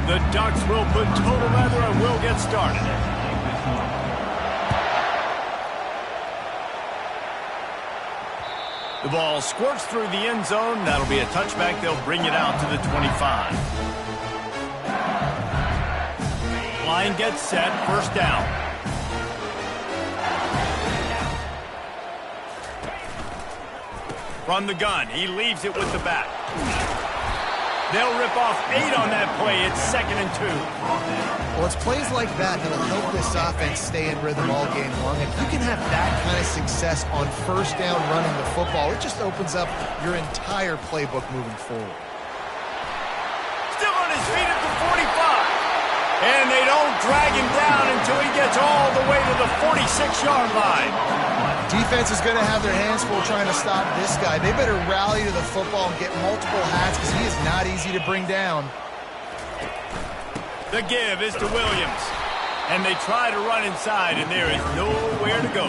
The Ducks will put total leather and will get started. The ball squirts through the end zone. That'll be a touchback. They'll bring it out to the 25. Line gets set. First down. From the gun, he leaves it with the back. They'll rip off 8 on that play. It's 2nd and 2. Well, it's plays like that that'll help this offense stay in rhythm all game long. If you can have that kind of success on first down running the football, it just opens up your entire playbook moving forward. Still on his feet at the 45. And they don't drag him down until he gets all the way to the 46-yard line. Defense is going to have their hands full trying to stop this guy. They better rally to the football and get multiple hats because he is not easy to bring down. The give is to Williams. And they try to run inside, and there is nowhere to go.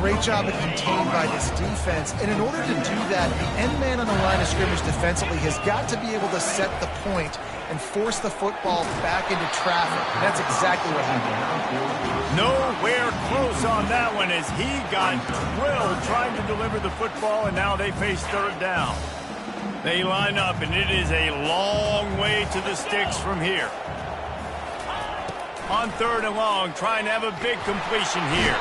Great job of contained by this defense. And in order to do that, the end man on the line of scrimmage defensively has got to be able to set the point and force the football back into traffic. And that's exactly what happened. Nowhere close on that one as he got drilled trying to deliver the football, and now they face third down. They line up, and it is a long way to the sticks from here. On 3rd and long, trying to have a big completion here.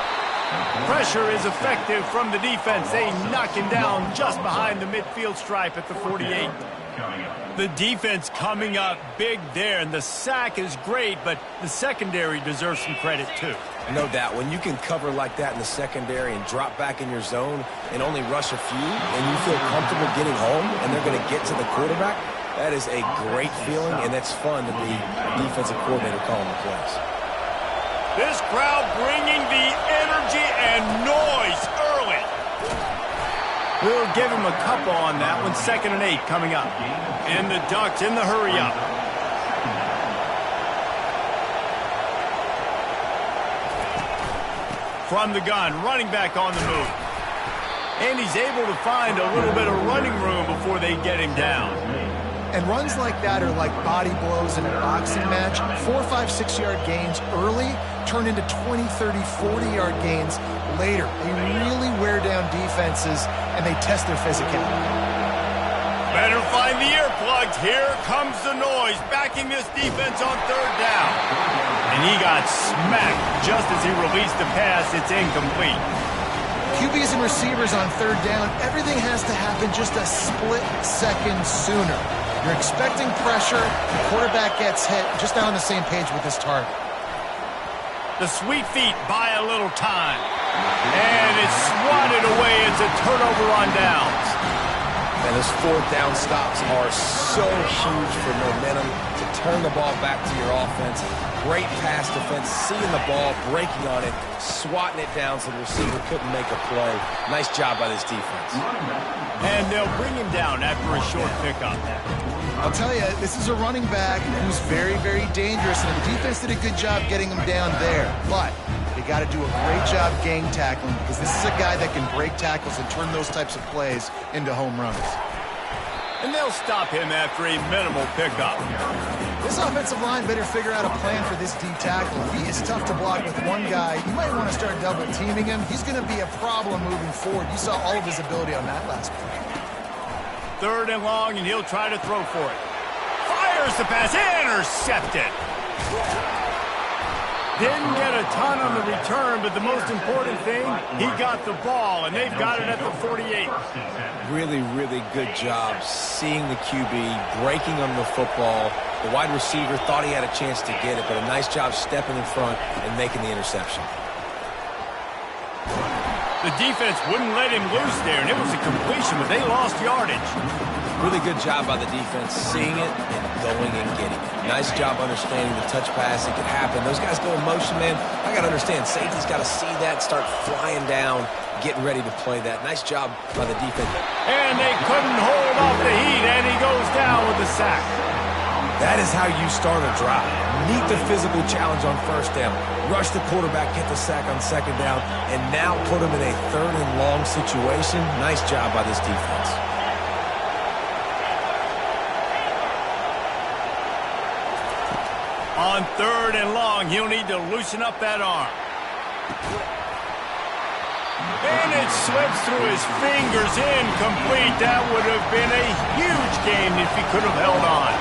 Pressure is effective from the defense. They knock him down just behind the midfield stripe at the 48. The defense coming up big there, and the sack is great, but the secondary deserves some credit too. No doubt. When you can cover like that in the secondary and drop back in your zone and only rush a few, and you feel comfortable getting home, and they're going to get to the quarterback, that is a great feeling, and it's fun to be a defensive coordinator calling the plays. This crowd bringing the energy and noise early. We'll give him a couple on that one. 2nd and 8 coming up. And the Ducks in the hurry up. From the gun, running back on the move. And he's able to find a little bit of running room before they get him down. And runs like that are like body blows in a boxing match. 4, 5, 6-yard gains early turn into 20, 30, 40-yard gains later. They really wear down defenses, and they test their physicality. Better find the earplugs. Here comes the noise, backing this defense on 3rd down. And he got smacked just as he released the pass. It's incomplete. QBs and receivers on 3rd down, everything has to happen just a split second sooner. You're expecting pressure, the quarterback gets hit, just not on the same page with his target. The sweet feet buy a little time. And it's swatted away. It's a turnover on downs. And those 4th down stops are so huge for momentum to turn the ball back to your offense. Great pass defense, seeing the ball, breaking on it, swatting it down so the receiver couldn't make a play. Nice job by this defense. And they'll bring him down after a short pickup. I'll tell you, this is a running back who's very, very dangerous, and the defense did a good job getting him down there. But they got to do a great job gang tackling because this is a guy that can break tackles and turn those types of plays into home runs. And they'll stop him after a minimal pickup. This offensive line better figure out a plan for this D tackle. He is tough to block with one guy. You might want to start double teaming him. He's going to be a problem moving forward. You saw all of his ability on that last play. 3rd and long, and he'll try to throw for it. Fires the pass, intercepted. Didn't get a ton on the return, but the most important thing, he got the ball, and they've got it at the 48. Really, really good job seeing the QB, breaking on the football. The wide receiver thought he had a chance to get it, but a nice job stepping in front and making the interception. The defense wouldn't let him loose there, and it was a completion, but they lost yardage. Really good job by the defense, seeing it and going and getting it. Nice job understanding the touch pass. It could happen. Those guys go in motion, man. I got to understand, safety's got to see that, start flying down, getting ready to play that. Nice job by the defense. And they couldn't hold off the heat, and he goes down with the sack. That is how you start a drive. Meet the physical challenge on 1st down. Rush the quarterback, get the sack on 2nd down, and now put him in a 3rd and long situation. Nice job by this defense. On 3rd and long, he'll need to loosen up that arm. And it slips through his fingers, incomplete. That would have been a huge gain if he could have held on.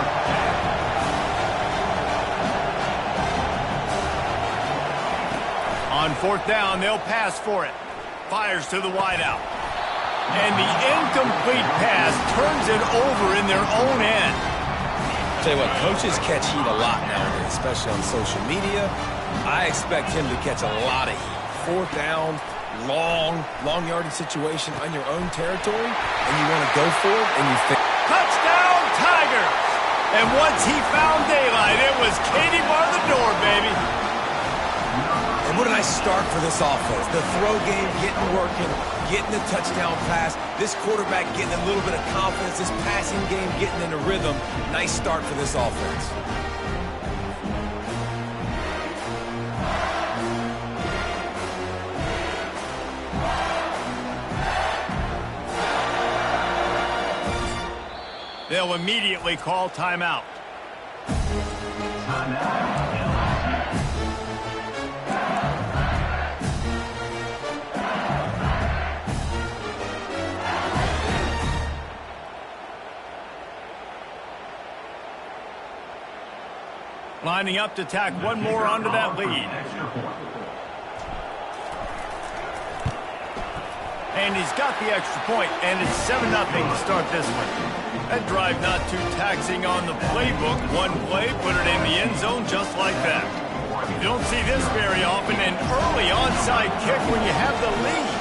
On 4th down, they'll pass for it. Fires to the wideout. And the incomplete pass turns it over in their own end. Tell you what, coaches catch heat a lot nowadays, especially on social media. I expect him to catch a lot of heat. 4th down, long yardage situation on your own territory, and you want to go for it, and you think, touchdown, Tigers! And once he found daylight, it was Katie bar the door, baby. And what a nice start for this offense. The throw game getting working, getting the touchdown pass. This quarterback getting a little bit of confidence. This passing game getting into rhythm. Nice start for this offense. They'll immediately call timeout. Lining up to tack one more onto that lead. And he's got the extra point, and it's 7-0 to start this one. That drive not too taxing on the playbook. One play, put it in the end zone just like that. You don't see this very often, an early onside kick when you have the lead.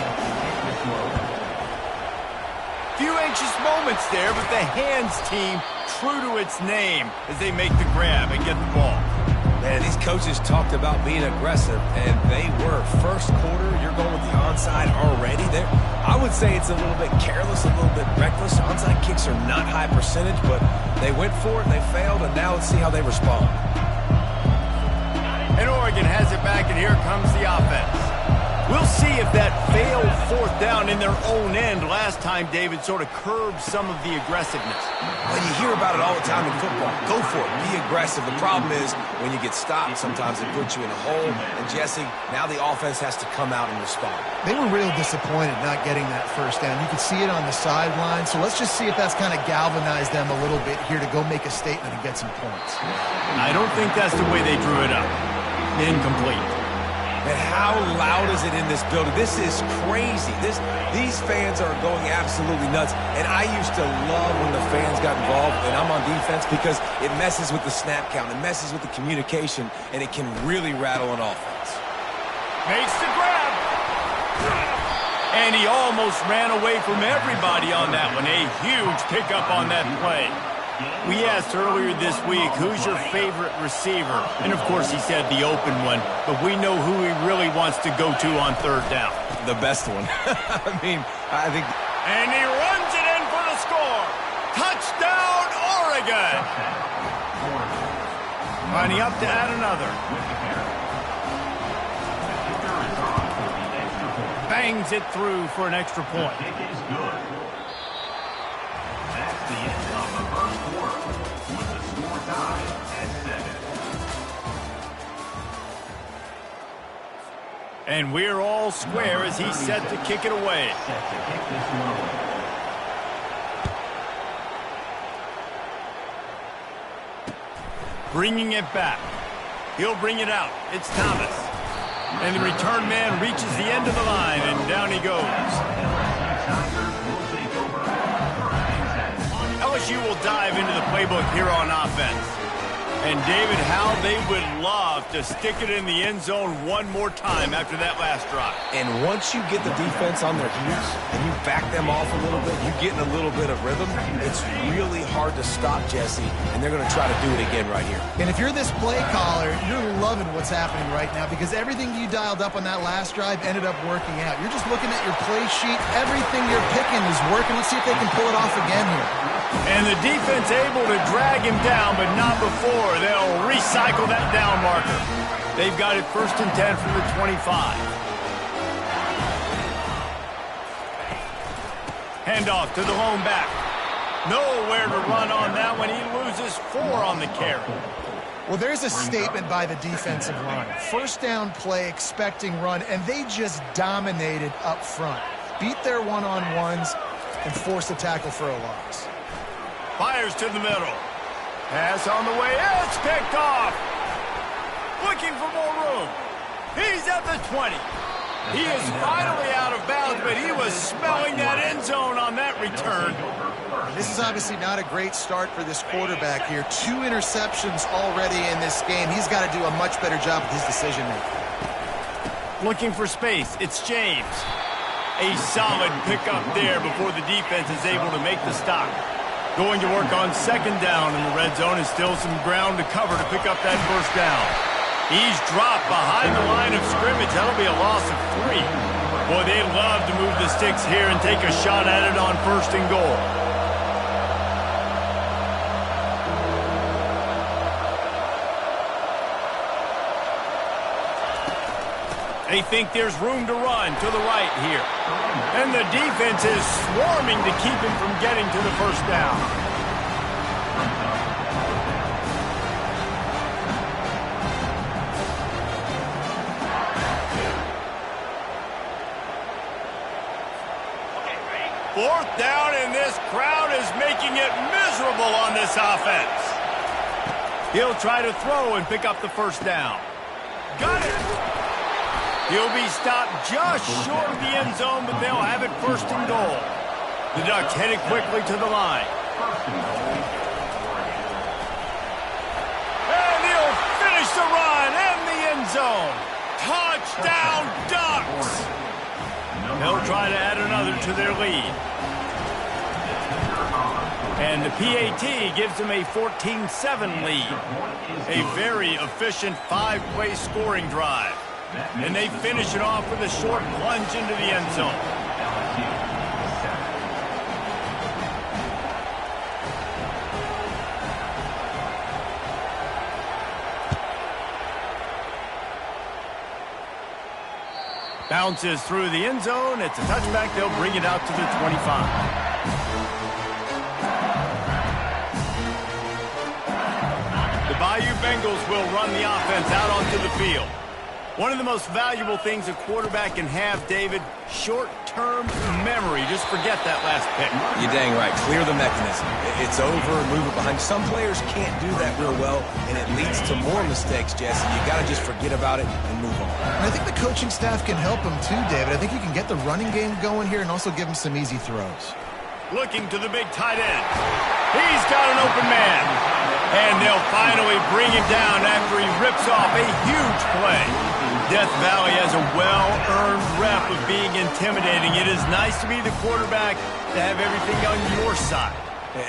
Few anxious moments there, but the Hands team true to its name as they make the grab and get the ball. Man, these coaches talked about being aggressive, and they were. First quarter, you're going with the onside already. I would say it's a little bit careless, a little bit reckless. Onside kicks are not high percentage, but they went for it, they failed, and now let's see how they respond. And Oregon has it back, and here comes the offense. We'll see if that failed 4th down in their own end last time, David, sort of curbed some of the aggressiveness. Well, you hear about it all the time in football. Go for it. Be aggressive. The problem is when you get stopped, sometimes it puts you in a hole. And, Jesse, now the offense has to come out and respond. They were real disappointed not getting that 1st down. You could see it on the sideline. So let's just see if that's kind of galvanized them a little bit here to go make a statement and get some points. I don't think that's the way they drew it up. Incomplete. And how loud is it in this building? This is crazy. These fans are going absolutely nuts. And I used to love when the fans got involved, and I'm on defense, because it messes with the snap count. It messes with the communication, and it can really rattle an offense. Makes the grab. And he almost ran away from everybody on that one. A huge pickup on that play. We asked earlier this week, who's your favorite receiver? And, of course, he said the open one. But we know who he really wants to go to on 3rd down. The best one. I think. And he runs it in for the score. Touchdown, Oregon. Lining up to add another. Bangs it through for an extra point. And we're all square as he's set to kick it away. Bringing it back. He'll bring it out. It's Thomas. And the return man reaches the end of the line, and down he goes. LSU will dive into the playbook here on offense. And, David, how they would love to stick it in the end zone one more time after that last drive. And once you get the defense on their heels and you back them off a little bit, you get in a little bit of rhythm, it's really hard to stop, Jesse, and they're going to try to do it again right here. And if you're this play caller, you're loving what's happening right now, because everything you dialed up on that last drive ended up working out. You're just looking at your play sheet. Everything you're picking is working. Let's see if they can pull it off again here. And the defense able to drag him down, but not before. They'll recycle that down marker. They've got it 1st and 10 from the 25. Handoff to the lone back. Nowhere to run on that one. He loses 4 on the carry. Well, there's a statement by the defensive line. First down play, expecting run, and they just dominated up front. Beat their one-on-ones and forced a tackle for a loss. Fires to the middle. Pass on the way. It's picked off. Looking for more room. He's at the 20. He is finally out of bounds, but he was smelling that end zone on that return. This is obviously not a great start for this quarterback here. 2 interceptions already in this game. He's got to do a much better job with his decision-making. Looking for space. It's James. A solid pickup there before the defense is able to make the stop. Going to work on second down in the red zone is still some ground to cover to pick up that first down. He's dropped behind the line of scrimmage. That'll be a loss of 3. Boy, they'd love to move the sticks here and take a shot at it on first and goal. They think there's room to run to the right here. And the defense is swarming to keep him from getting to the first down. Fourth down, and this crowd is making it miserable on this offense. He'll try to throw and pick up the first down. Got it. He'll be stopped just short of the end zone, but they'll have it first and goal. The Ducks headed quickly to the line. And he'll finish the run and the end zone. Touchdown, Ducks! They'll try to add another to their lead. And the PAT gives them a 14-7 lead. A very efficient 5-play scoring drive. And they finish it off with a short plunge into the end zone. Bounces through the end zone. It's a touchback. They'll bring it out to the 25. The Bayou Bengals will run the offense out onto the field. One of the most valuable things a quarterback can have, David, short-term memory. Just forget that last pick. You're dang right. Clear the mechanism. It's over, move it behind. Some players can't do that real well, and it leads to more mistakes, Jesse. You got to just forget about it and move on. And I think the coaching staff can help him too, David. I think you can get the running game going here and also give him some easy throws. Looking to the big tight end. He's got an open man. And they'll finally bring him down after he rips off a huge play. Death Valley has a well-earned rep of being intimidating. It is nice to be the quarterback, to have everything on your side.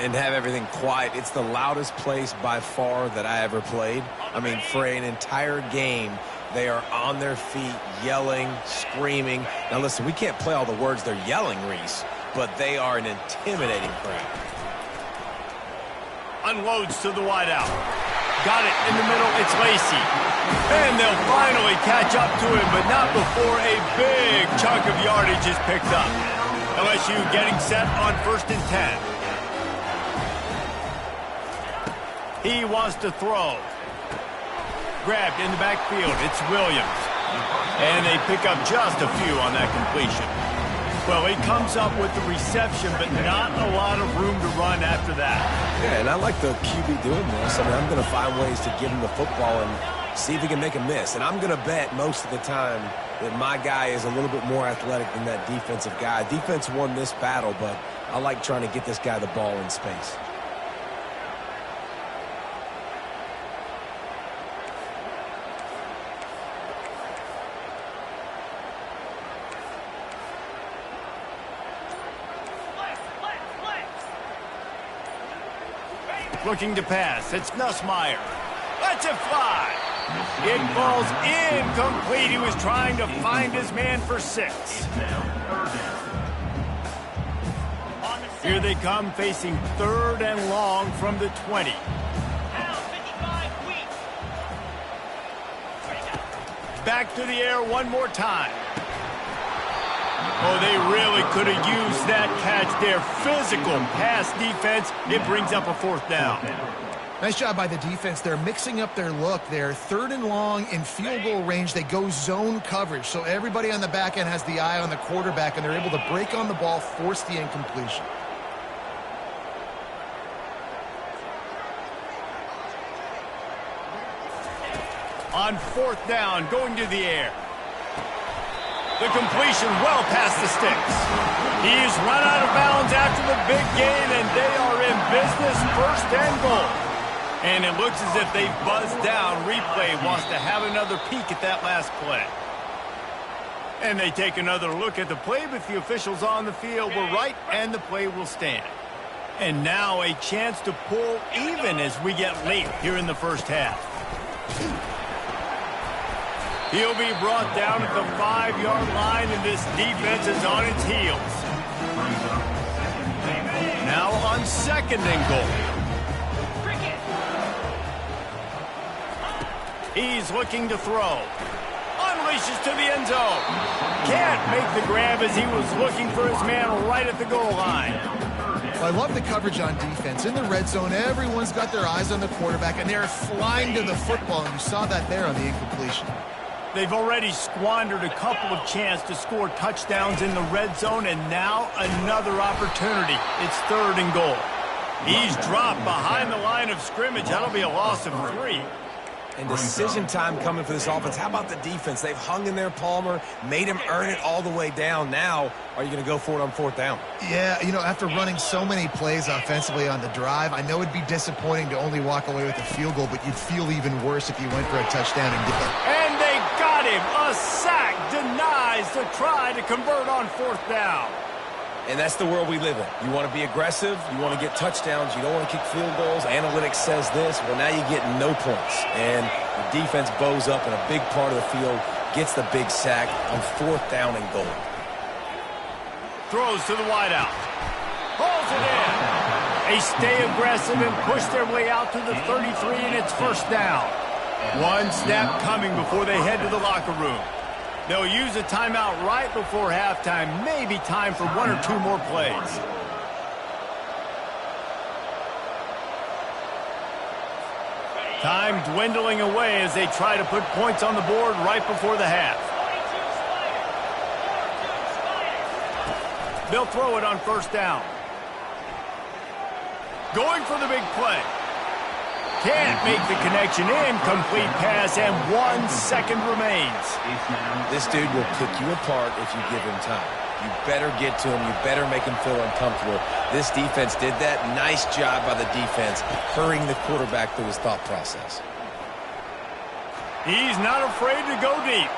And have everything quiet. It's the loudest place by far that I ever played. I mean, for an entire game, they are on their feet, yelling, screaming. Now listen, we can't play all the words they're yelling, Reese, but they are an intimidating crowd. Unloads to the wideout. Got it in the middle. It's Lacey. And they'll finally catch up to him, but not before a big chunk of yardage is picked up. LSU getting set on 1st and 10. He wants to throw. Grabbed in the backfield. It's Williams. And they pick up just a few on that completion. Well, he comes up with the reception, but not a lot of room to run after that. Yeah, and I like the QB doing this. I mean, I'm going to find ways to give him the football and see if he can make a miss. And I'm going to bet most of the time that my guy is a little bit more athletic than that defensive guy. Defense won this battle, but I like trying to get this guy the ball in space. Looking to pass. It's Nussmeier. Lets it fly. It falls incomplete. He was trying to find his man for 6. Here they come, facing 3rd and long from the 20. Back to the air one more time. Oh, they really could have used that catch there. Physical pass defense. It brings up a 4th down. Nice job by the defense. They're mixing up their look. They're 3rd and long in field goal range. They go zone coverage. So everybody on the back end has the eye on the quarterback, and they're able to break on the ball, force the incompletion. On 4th down, going to the air. The completion well past the sticks. He's run out of bounds after the big gain, and they are in business, 1st and goal. And it looks as if they've buzzed down. Replay wants to have another peek at that last play. And they take another look at the play, but the officials on the field were right, and the play will stand. And now a chance to pull even as we get late here in the first half. He'll be brought down at the 5-yard line, and this defense is on its heels. Now on 2nd and goal. He's looking to throw. Unleashes to the end zone. Can't make the grab as he was looking for his man right at the goal line. Well, I love the coverage on defense. In the red zone, everyone's got their eyes on the quarterback, and they're flying to the football, and you saw that there on the incompletion. They've already squandered a couple of chances to score touchdowns in the red zone, and now another opportunity. It's 3rd and goal. He's dropped behind the line of scrimmage. That'll be a loss of 3. And decision time coming for this offense. How about the defense? They've hung in there, Palmer, made him earn it all the way down. Now, are you going to go for it on 4th down? Yeah, you know, after running so many plays offensively on the drive, I know it'd be disappointing to only walk away with a field goal, but you'd feel even worse if you went for a touchdown and did it. And they got him. A sack denies the try to convert on 4th down. And that's the world we live in. You want to be aggressive. You want to get touchdowns. You don't want to kick field goals. Analytics says this. Well, now you get no points. And the defense bows up in a big part of the field, gets the big sack on 4th down and goal. Throws to the wideout. Pulls it in. They stay aggressive and push their way out to the 33, and it's 1st down. One snap coming before they head to the locker room. They'll use a timeout right before halftime. Maybe time for 1 or 2 more plays. Time dwindling away as they try to put points on the board right before the half. They'll throw it on 1st down. Going for the big play. Can't make the connection. Incomplete pass, and 1 second remains. This dude will pick you apart if you give him time. You better get to him. You better make him feel uncomfortable. This defense did that. Nice job by the defense, hurrying the quarterback through his thought process. He's not afraid to go deep.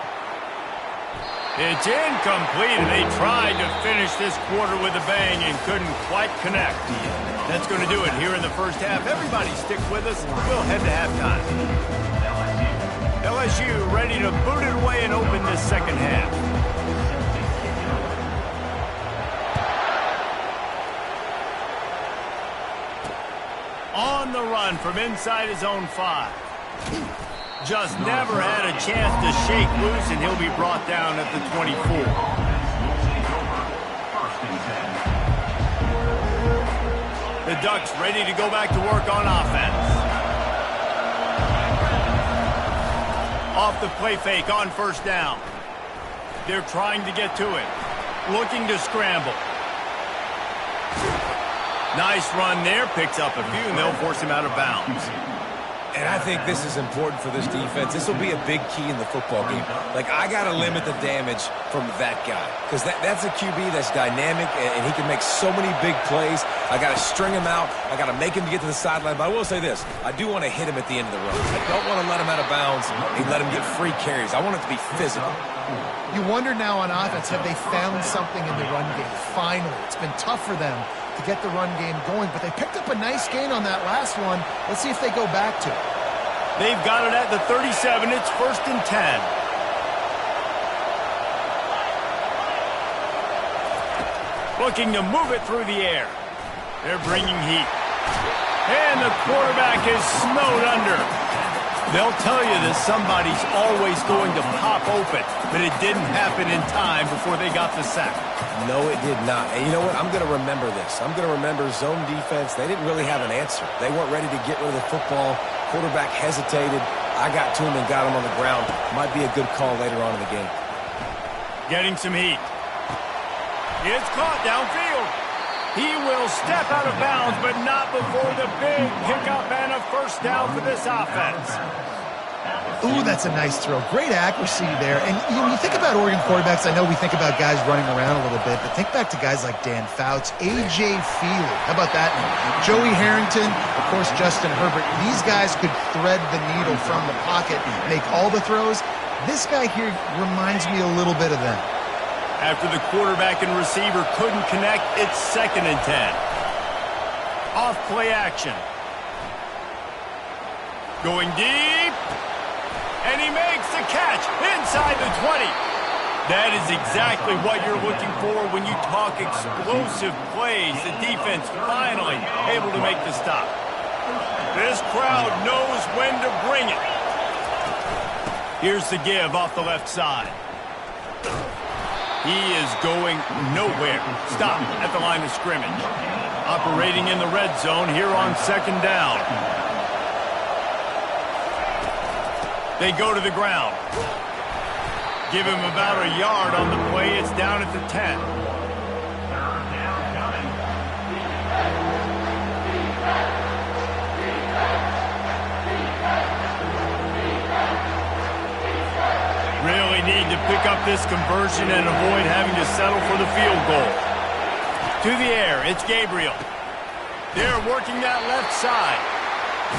It's incomplete, and they tried to finish this quarter with a bang and couldn't quite connect. That's going to do it here in the first half. Everybody stick with us. We'll head to halftime. LSU ready to boot it away and open this second half. On the run from inside his own 5. Just never had a chance to shake loose, and he'll be brought down at the 24. The Ducks ready to go back to work on offense. Off the play fake on 1st down. They're trying to get to it. Looking to scramble. Nice run there. Picks up a few, and they'll force him out of bounds. And I think this is important for this defense. This will be a big key in the football game. Like, I got to limit the damage from that guy. Because that's a QB that's dynamic, and he can make so many big plays. I got to string him out. I got to make him get to the sideline. But I will say this. I do want to hit him at the end of the run. I don't want to let him out of bounds and let him get free carries. I want it to be physical. You wonder now on offense, have they found something in the run game? Finally. It's been tough for them to get the run game going, but they picked up a nice gain on that last one. Let's see if they go back to it. They've got it at the 37. It's 1st and 10. Looking to move it through the air. They're bringing heat. And the quarterback is snowed under. They'll tell you that somebody's always going to pop open, but it didn't happen in time before they got the sack. No, it did not. And you know what? I'm going to remember this. I'm going to remember zone defense. They didn't really have an answer. They weren't ready to get rid of the football. Quarterback hesitated. I got to him and got him on the ground. Might be a good call later on in the game. Getting some heat. It's caught downfield. He will step out of bounds, but not before the big pickup and a first down for this offense. Ooh, that's a nice throw. Great accuracy there. And when you think about Oregon quarterbacks, I know we think about guys running around a little bit, but think back to guys like Dan Fouts, A.J. Feely. How about that name? Joey Harrington, of course, Justin Herbert. These guys could thread the needle from the pocket, make all the throws. This guy here reminds me a little bit of them. After the quarterback and receiver couldn't connect, it's 2nd and 10. Off play action. Going deep. And he makes the catch inside the 20. That is exactly what you're looking for when you talk explosive plays. The defense finally able to make the stop. This crowd knows when to bring it. Here's the give off the left side. He is going nowhere. Stop at the line of scrimmage. Operating in the red zone here on 2nd down. They go to the ground. Give him about a yard on the play. It's down at the 10. Really need to pick up this conversion and avoid having to settle for the field goal. To the air, it's Gabriel. They're working that left side.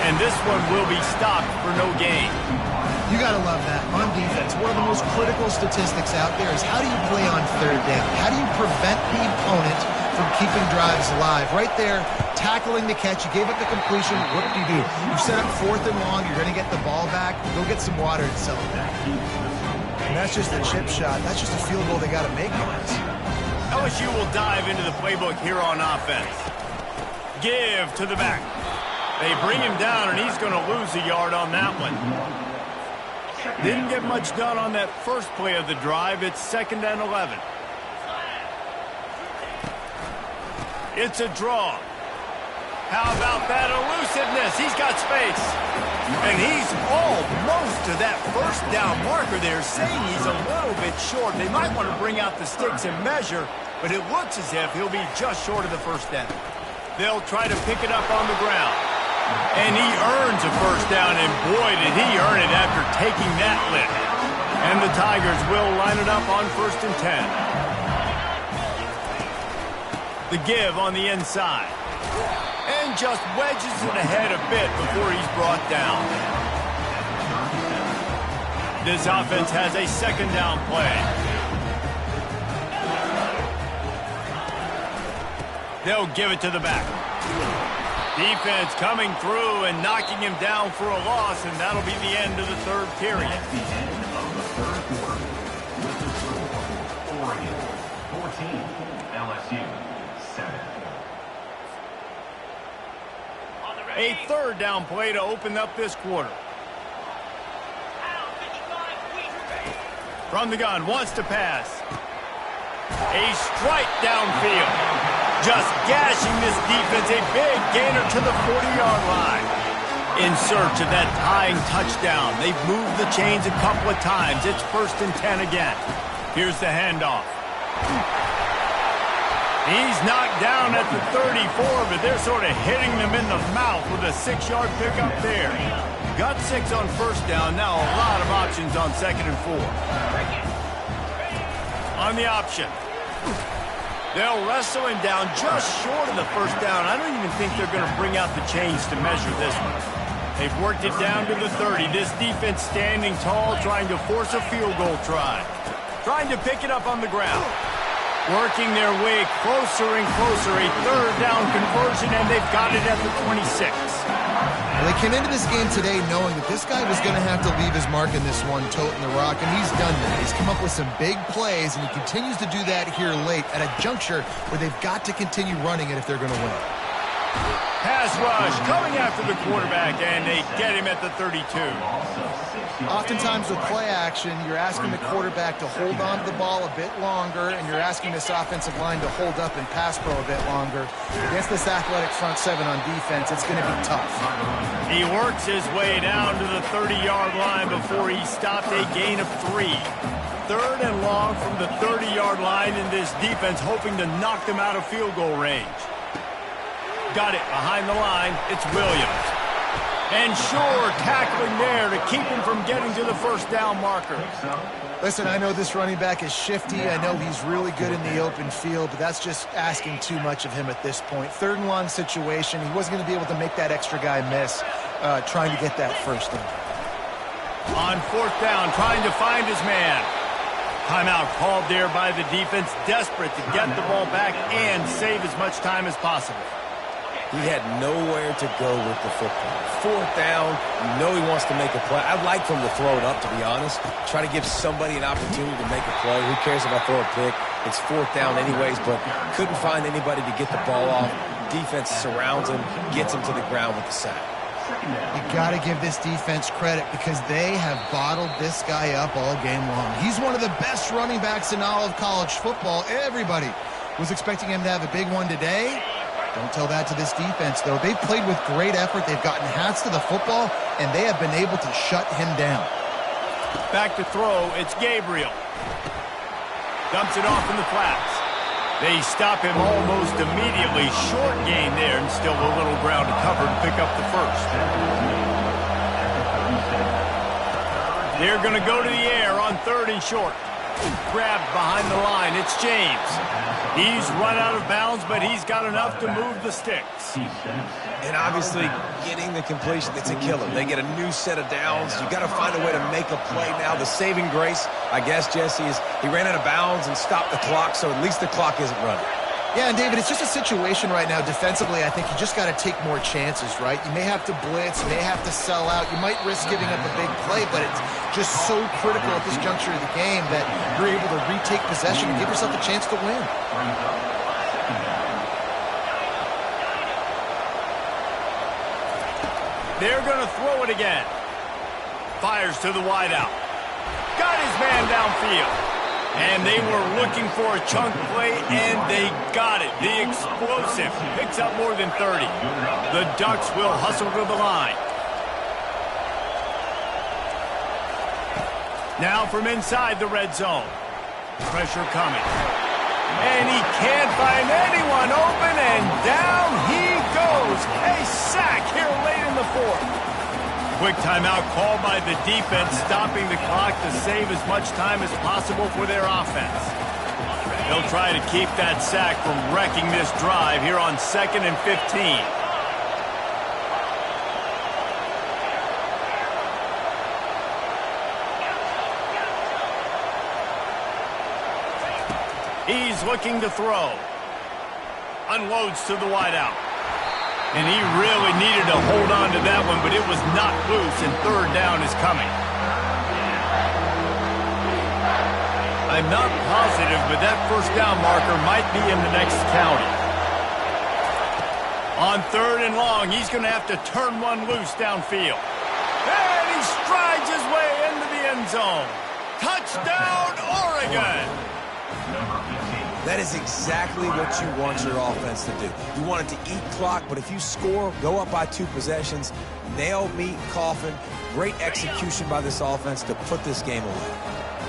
And this one will be stopped for no gain. You got to love that. On defense, one of the most critical statistics out there is how do you play on 3rd down? How do you prevent the opponent from keeping drives alive? Right there, tackling the catch. You gave up the completion. What do? You set up 4th and long. You're going to get the ball back. Go get some water and settle back. And that's just a chip shot. That's just a field goal they got to make, guys. LSU will dive into the playbook here on offense. Give to the back. They bring him down, and he's going to lose a yard on that one. Didn't get much done on that first play of the drive. It's 2nd and 11. It's a draw. How about that elusiveness? He's got space. And he's almost to that first down marker there, saying he's a little bit short. They might want to bring out the sticks and measure, but it looks as if he'll be just short of the first down. They'll try to pick it up on the ground. And he earns a first down, and boy, did he earn it after taking that lift. And the Tigers will line it up on 1st and 10. The give on the inside. And just wedges it ahead a bit before he's brought down. This offense has a 2nd down play. They'll give it to the back. Defense coming through and knocking him down for a loss, and that'll be the end of the 3rd period. At the end of the 3rd quarter, Oregon 14, LSU 7. A 3rd down play to open up this quarter. From the gun, wants to pass. A strike downfield. Just gashing this defense, a big gainer to the 40-yard line. In search of that tying touchdown. They've moved the chains a couple of times. It's 1st and 10 again. Here's the handoff. He's knocked down at the 34, but they're sort of hitting them in the mouth with a 6-yard pickup there. Got 6 on 1st down. Now a lot of options on 2nd and 4. On the option. They'll wrestle him down just short of the 1st down. I don't even think they're going to bring out the chains to measure this one. They've worked it down to the 30. This defense standing tall, trying to force a field goal try. Trying to pick it up on the ground. Working their way closer and closer. A 3rd down conversion, and they've got it at the 26. Well, they came into this game today knowing that this guy was going to have to leave his mark in this one, toting the rock, and he's done that. He's come up with some big plays, and he continues to do that here late at a juncture where they've got to continue running it if they're going to win. Pass rush coming after the quarterback, and they get him at the 32. Oftentimes with play action, you're asking the quarterback to hold on to the ball a bit longer, and you're asking this offensive line to hold up and pass pro a bit longer. Against this athletic front seven on defense, it's going to be tough. He works his way down to the 30-yard line before he stopped a gain of 3. 3rd and long from the 30-yard line in this defense, hoping to knock them out of field goal range. Got it behind the line. It's Williams. And sure, tackling there to keep him from getting to the first down marker. Listen, I know this running back is shifty. I know he's really good in the open field, but that's just asking too much of him at this point. 3rd and long situation. He wasn't going to be able to make that extra guy miss trying to get that first down. On 4th down, trying to find his man. Timeout called there by the defense, desperate to get the ball back and save as much time as possible. He had nowhere to go with the football. 4th down, you know he wants to make a play. I'd like for him to throw it up, to be honest. Try to give somebody an opportunity to make a play. Who cares if I throw a pick? It's 4th down anyways, but couldn't find anybody to get the ball off. Defense surrounds him, gets him to the ground with the sack. You got to give this defense credit because they have bottled this guy up all game long. He's one of the best running backs in all of college football. Everybody was expecting him to have a big one today. Don't tell that to this defense, though. They've played with great effort. They've gotten hats to the football, and they have been able to shut him down. Back to throw. It's Gabriel. Dumps it off in the flats. They stop him almost immediately. Short gain there, and still a little ground to cover and pick up the first. They're going to go to the air on 3rd and short. Grabbed behind the line. It's James. He's run out of bounds, but he's got enough to move the sticks. And obviously, getting the completion, it's a killer. They get a new set of downs. You got to find a way to make a play now. The saving grace, I guess, Jesse, is he ran out of bounds and stopped the clock, so at least the clock isn't running. Yeah, and David, it's just a situation right now defensively. I think you just got to take more chances, right? You may have to blitz, you may have to sell out, you might risk giving up a big play, but it's just so critical at this juncture of the game that you're able to retake possession and give yourself a chance to win. They're going to throw it again. Fires to the wideout. Got his man downfield. And they were looking for a chunk play, and they got it. The explosive picks up more than 30. The Ducks will hustle to the line. Now from inside the red zone. Pressure coming. And he can't find anyone open, and down he goes. A sack here late in the 4th. Quick timeout called by the defense, stopping the clock to save as much time as possible for their offense. They'll try to keep that sack from wrecking this drive here on 2nd and 15. He's looking to throw. Unloads to the wideout. And he really needed to hold on to that one, but it was not loose, and 3rd down is coming. I'm not positive, but that first down marker might be in the next county. On 3rd and long, he's going to have to turn one loose downfield. And he strides his way into the end zone. Touchdown, Oregon! That is exactly what you want your offense to do. You want it to eat clock, but if you score, go up by 2 possessions, nail, meet, coffin. Great execution by this offense to put this game away.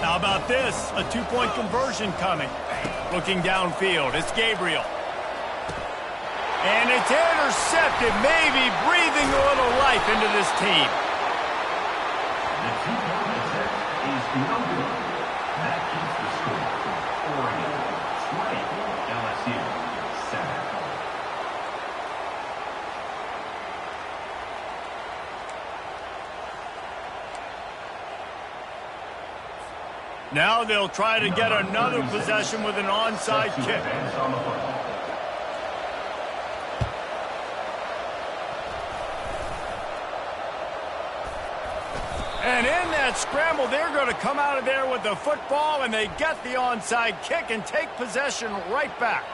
How about this? A 2-point conversion coming. Looking downfield, it's Gabriel. And it's intercepted, maybe breathing a little life into this team. The 2-point attempt is no good. That keeps the score. Oregon 20, LSU 7. Now they'll try to get another possession with an onside kick. And in that scramble, they're going to come out of there with the football, and they get the onside kick and take possession right back.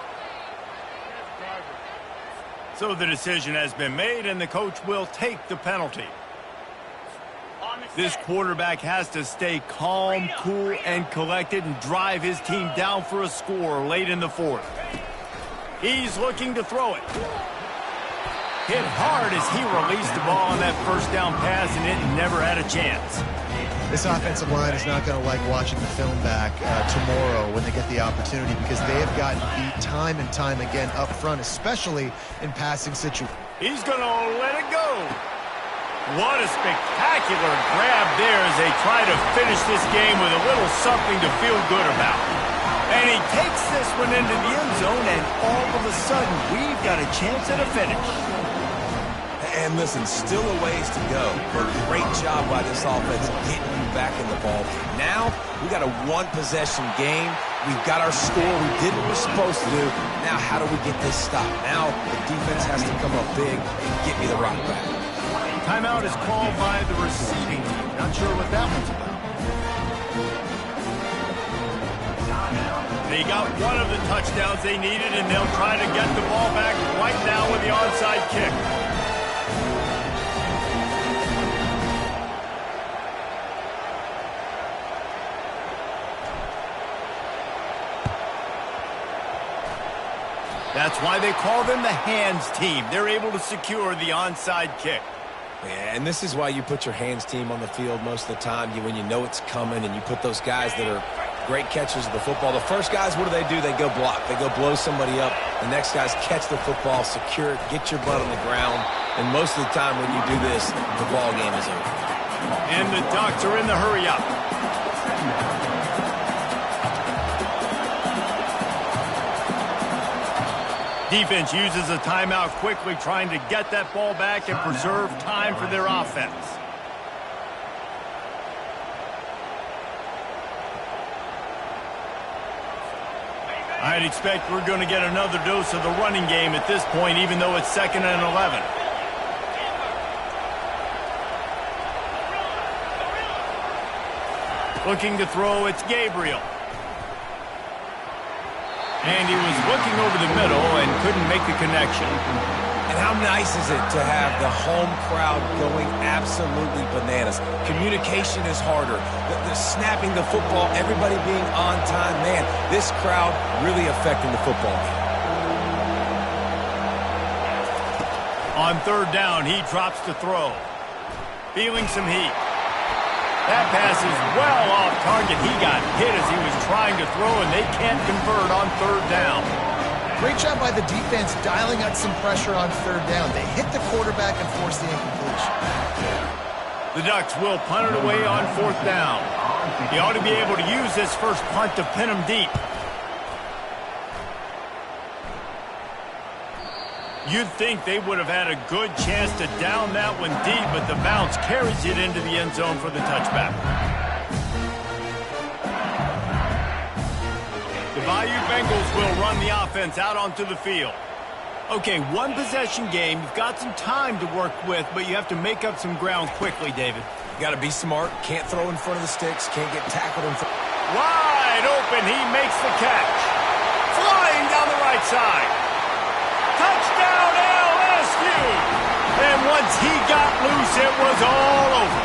So the decision has been made, and the coach will take the penalty. This quarterback has to stay calm, cool, and collected and drive his team down for a score late in the fourth. He's looking to throw it. Hit hard as he released the ball on that first down pass, and it never had a chance. This offensive line is not going to like watching the film back tomorrow when they get the opportunity, because they have gotten beat time and time again up front, especially in passing situations. He's going to let it go. What a spectacular grab there as they try to finish this game with a little something to feel good about. And he takes this one into the end zone, and all of a sudden, we've got a chance at a finish. And listen, still a ways to go, but great job by this offense getting you back in the ball. Now, we got a one-possession game. We've got our score. We did what we're supposed to do. Now, how do we get this stopped? Now, the defense has to come up big and get me the rock back. Timeout is called by the receiving team. Not sure what that one's about. They got one of the touchdowns they needed, and they'll try to get the ball back right now with the onside kick. That's why they call them the hands team. They're able to secure the onside kick. Yeah, and this is why you put your hands team on the field most of the time when you know it's coming, and you put those guys that are great catchers of the football. The first guys, what do? They go block. They go blow somebody up. The next guys catch the football, secure it, get your butt on the ground. And most of the time when you do this, the ball game is over. And the Ducks are in the hurry up. Defense uses a timeout quickly, trying to get that ball back and preserve time for their offense. I'd expect we're going to get another dose of the running game at this point, even though it's 2nd and 11. Looking to throw, it's Gabriel. And he was looking over the middle and couldn't make the connection. And how nice is it to have the home crowd going absolutely bananas? Communication is harder. The snapping the football, everybody being on time. Man, this crowd really affecting the football game. On 3rd down, he drops to throw. Feeling some heat. That pass is well off target. He got hit as he was trying to throw, and they can't convert on 3rd down. Great job by the defense dialing up some pressure on 3rd down. They hit the quarterback and forced the incompletion. The Ducks will punt it away on 4th down. He ought to be able to use this first punt to pin him deep. You'd think they would have had a good chance to down that one deep, but the bounce carries it into the end zone for the touchback. The Bayou Bengals will run the offense out onto the field. Okay, one possession game. You've got some time to work with, but you have to make up some ground quickly, David. You got to be smart. Can't throw in front of the sticks. Can't get tackled in front. Wide open. He makes the catch. Flying down the right side. Touchdown, LSU! And once he got loose, it was all over.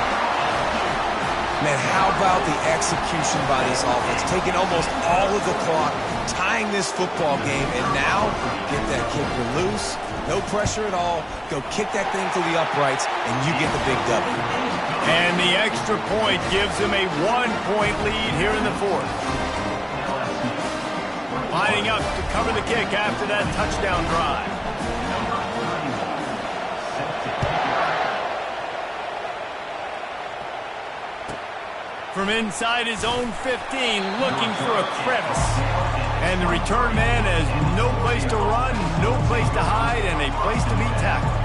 Man, how about the execution by this offense? Taking almost all of the clock, tying this football game, and now get that kicker loose. No pressure at all. Go kick that thing to the uprights, and you get the big W. And the extra point gives him a 1-point lead here in the 4th. Lining up to cover the kick after that touchdown drive. From inside his own 15, looking for a crevice. And the return man has no place to run, no place to hide, and a place to be tackled.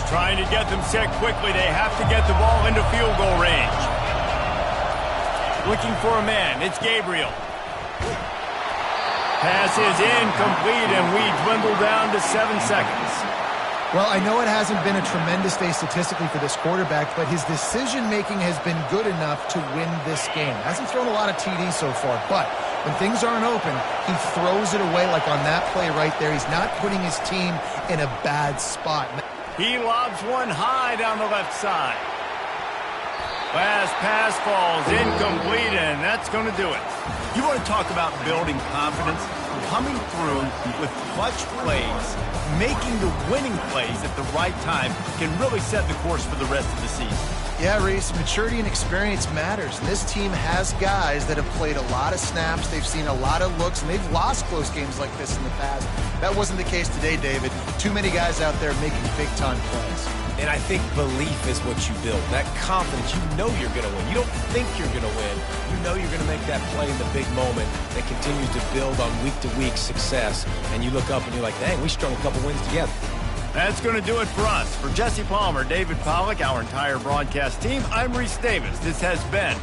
Trying to get them set quickly. They have to get the ball into field goal range. Looking for a man. It's Gabriel. Pass is incomplete, and we dwindle down to 7 seconds. Well, I know it hasn't been a tremendous day statistically for this quarterback, but his decision-making has been good enough to win this game. Hasn't thrown a lot of TDs so far, but when things aren't open, he throws it away like on that play right there. He's not putting his team in a bad spot. He lobs one high down the left side. Last pass falls incomplete, and that's going to do it. You want to talk about building confidence? Coming through with clutch plays, making the winning plays at the right time can really set the course for the rest of the season. Yeah, Reese, maturity and experience matters. And this team has guys that have played a lot of snaps. They've seen a lot of looks, and they've lost close games like this in the past. That wasn't the case today, David. Too many guys out there making big-time plays. And I think belief is what you build. That confidence, you know you're going to win. You don't think you're going to win. You know you're going to make that play in the big moment that continues to build on week-to-week success. And you look up and you're like, dang, we strung a couple wins together. That's going to do it for us. For Jesse Palmer, David Pollack, our entire broadcast team, I'm Reese Davis. This has been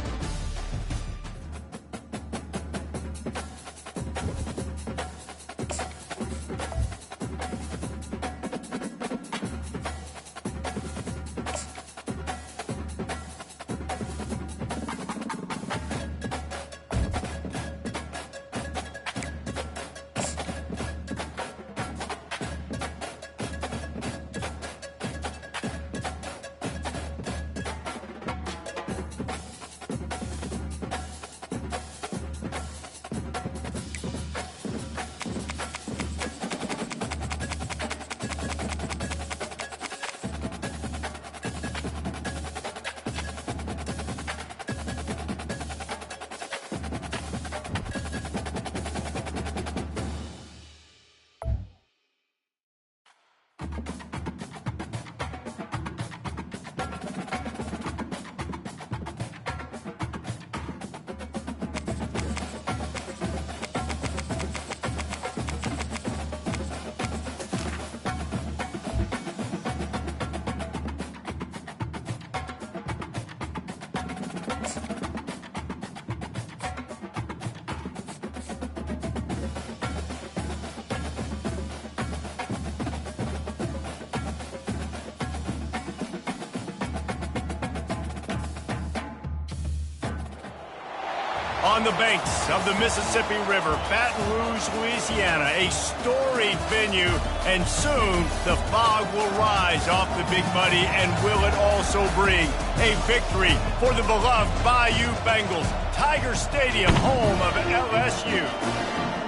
on the banks of the Mississippi River, Baton Rouge, Louisiana, a storied venue, and soon the fog will rise off the Big Muddy, and will it also bring a victory for the beloved Bayou Bengals, Tiger Stadium, home of LSU.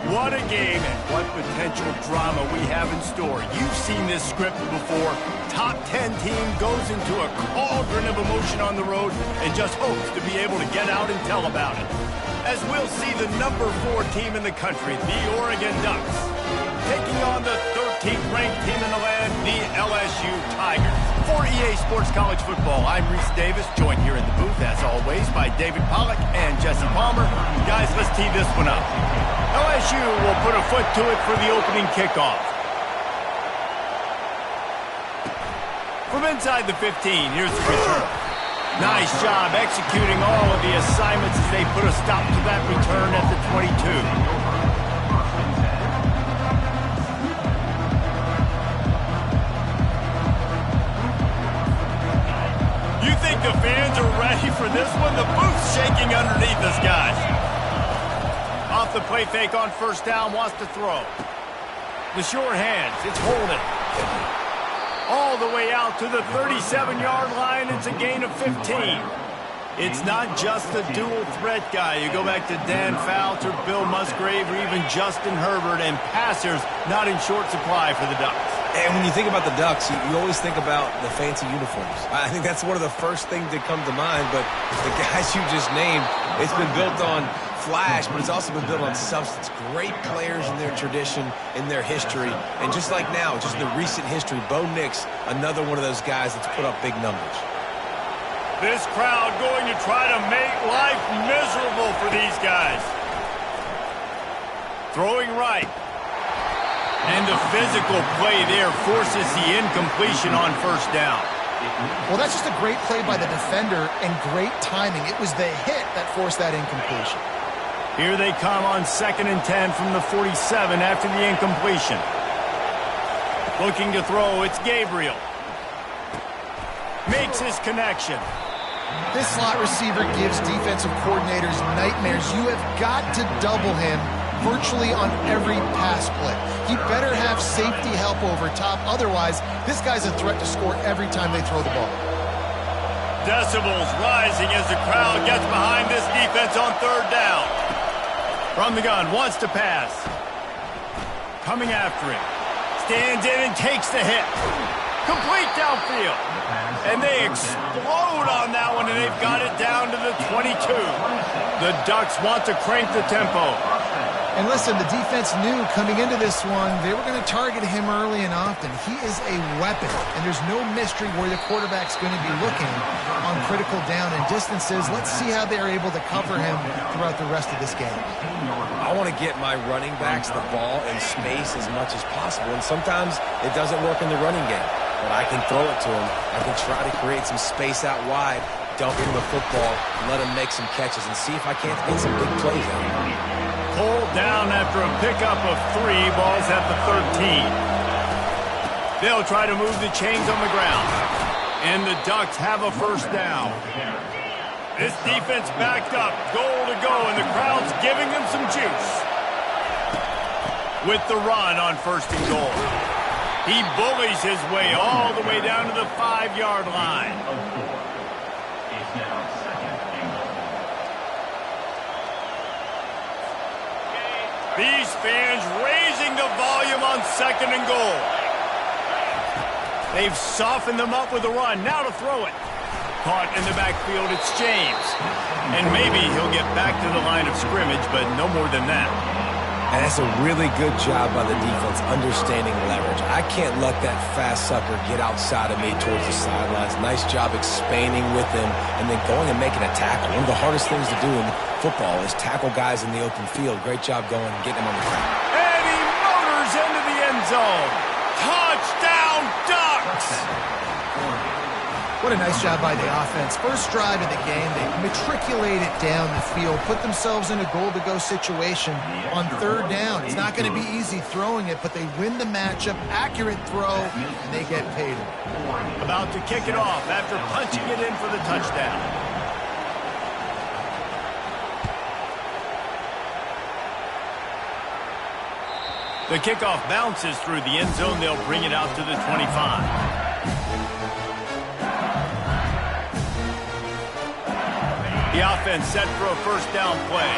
What a game and what potential drama we have in store. You've seen this script before. Top 10 team goes into a cauldron of emotion on the road and just hopes to be able to get out and tell about it. As we'll see the number 4 team in the country, the Oregon Ducks, taking on the 13th ranked team in the land, the LSU Tigers. For EA Sports College Football, I'm Reese Davis, joined here in the booth, as always, by David Pollack and Jesse Palmer. Guys, let's tee this one up. LSU will put a foot to it for the opening kickoff. From inside the 15, here's the return. Nice job executing all of the assignments as they put a stop to that return at the 22. You think the fans are ready for this one? The booth's shaking underneath us, guys. Off the play fake on first down, wants to throw. The short hands, it's holding. All the way out to the 37-yard line. It's a gain of 15. It's not just a dual threat guy. You go back to Dan Fouts or Bill Musgrave or even Justin Herbert, and passers not in short supply for the Ducks. And when you think about the Ducks, you always think about the fancy uniforms. I think that's one of the first things that come to mind, but the guys you just named, it's been built on flash, but it's also been built on substance. Great players in their tradition, in their history, and just like now, just in the recent history, Bo Nix, another one of those guys that's put up big numbers. This crowd going to try to make life miserable for these guys. Throwing right. And the physical play there forces the incompletion on first down. Well, that's just a great play by the defender and great timing. It was the hit that forced that incompletion. Here they come on 2nd and 10 from the 47 after the incompletion. Looking to throw, it's Gabriel. Makes his connection. This slot receiver gives defensive coordinators nightmares. You have got to double him virtually on every pass play. He better have safety help over top. Otherwise, this guy's a threat to score every time they throw the ball. Decibels rising as the crowd gets behind this defense on 3rd down. From the gun, wants to pass. Coming after him. Stands in and takes the hit. Complete downfield. And they explode on that one, and they've got it down to the 22. The Ducks want to crank the tempo. And listen, the defense knew coming into this one, they were going to target him early and often. He is a weapon, and there's no mystery where the quarterback's going to be looking on critical down and distances. Let's see how they're able to cover him throughout the rest of this game. I want to get my running backs the ball in space as much as possible, and sometimes it doesn't work in the running game. But I can throw it to him. I can try to create some space out wide, dump him the football, let him make some catches, and see if I can't get some big plays out of him. Pulled down after a pickup of 3, balls at the 13. They'll try to move the chains on the ground. And the Ducks have a 1st down. This defense backed up, goal to go, and the crowd's giving them some juice. With the run on 1st and goal. He bullies his way all the way down to the 5-yard line. It's now 2nd and goal. These fans raising the volume on 2nd and goal. They've softened them up with a run. Now to throw it. Caught in the backfield, it's James. And maybe he'll get back to the line of scrimmage, but no more than that. And that's a really good job by the defense understanding leverage. I can't let that fast sucker get outside of me towards the sidelines. Nice job expanding with him and then going and making a tackle. One of the hardest things to do in football is tackle guys in the open field. Great job going and getting them on the ground. And he motors into the end zone. Touchdown, Ducks! What a nice job by the offense. First drive of the game, they matriculate it down the field, put themselves in a goal-to-go situation on 3rd down. It's not going to be easy throwing it, but they win the matchup, accurate throw, and they get paid. About to kick it off after punching it in for the touchdown. The kickoff bounces through the end zone. They'll bring it out to the 25. The offense set for a 1st down play.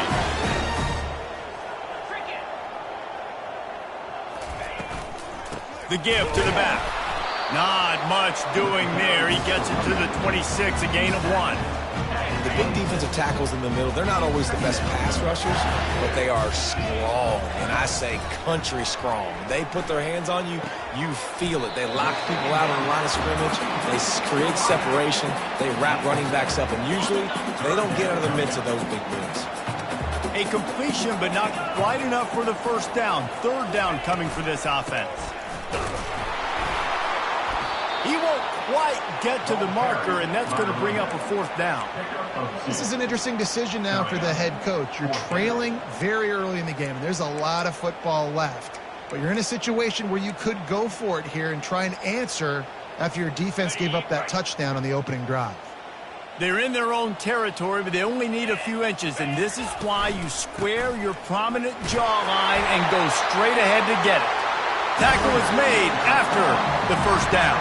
The give to the back. Not much doing there. He gets it to the 26, a gain of 1. The big defensive tackles in the middle, they're not always the best pass rushers, but they are strong, and I say country strong. They put their hands on you, you feel it. They lock people out on the line of scrimmage. They create separation. They wrap running backs up, and usually they don't get out of the midst of those big boys. A completion, but not quite enough for the 1st down. 3rd down coming for this offense. He won't quite get to the marker, and that's going to bring up a 4th down. This is an interesting decision now for the head coach. You're trailing very early in the game, and there's a lot of football left. But you're in a situation where you could go for it here and try and answer after your defense gave up that touchdown on the opening drive. They're in their own territory, but they only need a few inches, and this is why you square your prominent jawline and go straight ahead to get it. Tackle is made after the 1st down.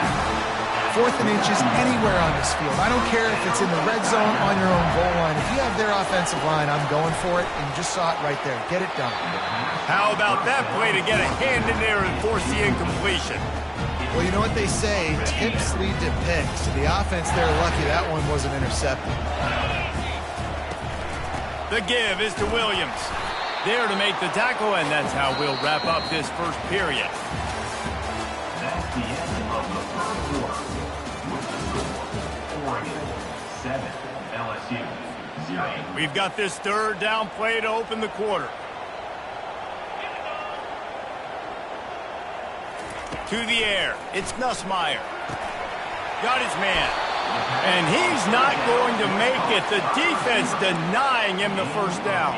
4th and inches anywhere on this field. I don't care if it's in the red zone, on your own goal line. If you have their offensive line, I'm going for it, and you just saw it right there. Get it done. How about that play to get a hand in there and force the incompletion? Well, you know what they say, tips lead to picks. The offense, they're lucky that one wasn't intercepted. The give is to Williams. There to make the tackle, and that's how we'll wrap up this 1st period. That's the end of the 1st quarter. With the score, Oregon 7, LSU 0. We've got this 3rd down play to open the quarter. To the air, it's Nussmeier. Got his man. And he's not going to make it. The defense denying him the first down.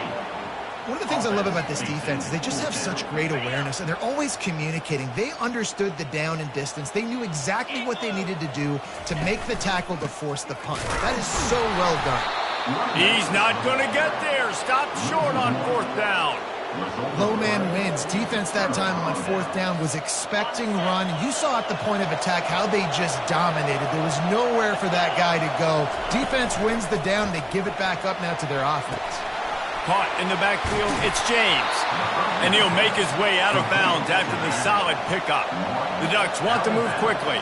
One of the things I love about this defense is they just have such great awareness, and they're always communicating. They understood the down and distance. They knew exactly what they needed to do to make the tackle to force the punt. That is so well done. He's not going to get there. Stopped short on fourth down. Low man wins. Defense that time on fourth down was expecting run. And you saw at the point of attack how they just dominated. There was nowhere for that guy to go. Defense wins the down. They give it back up now to their offense. Caught in the backfield, it's James. And he'll make his way out of bounds after the solid pickup. The Ducks want to move quickly.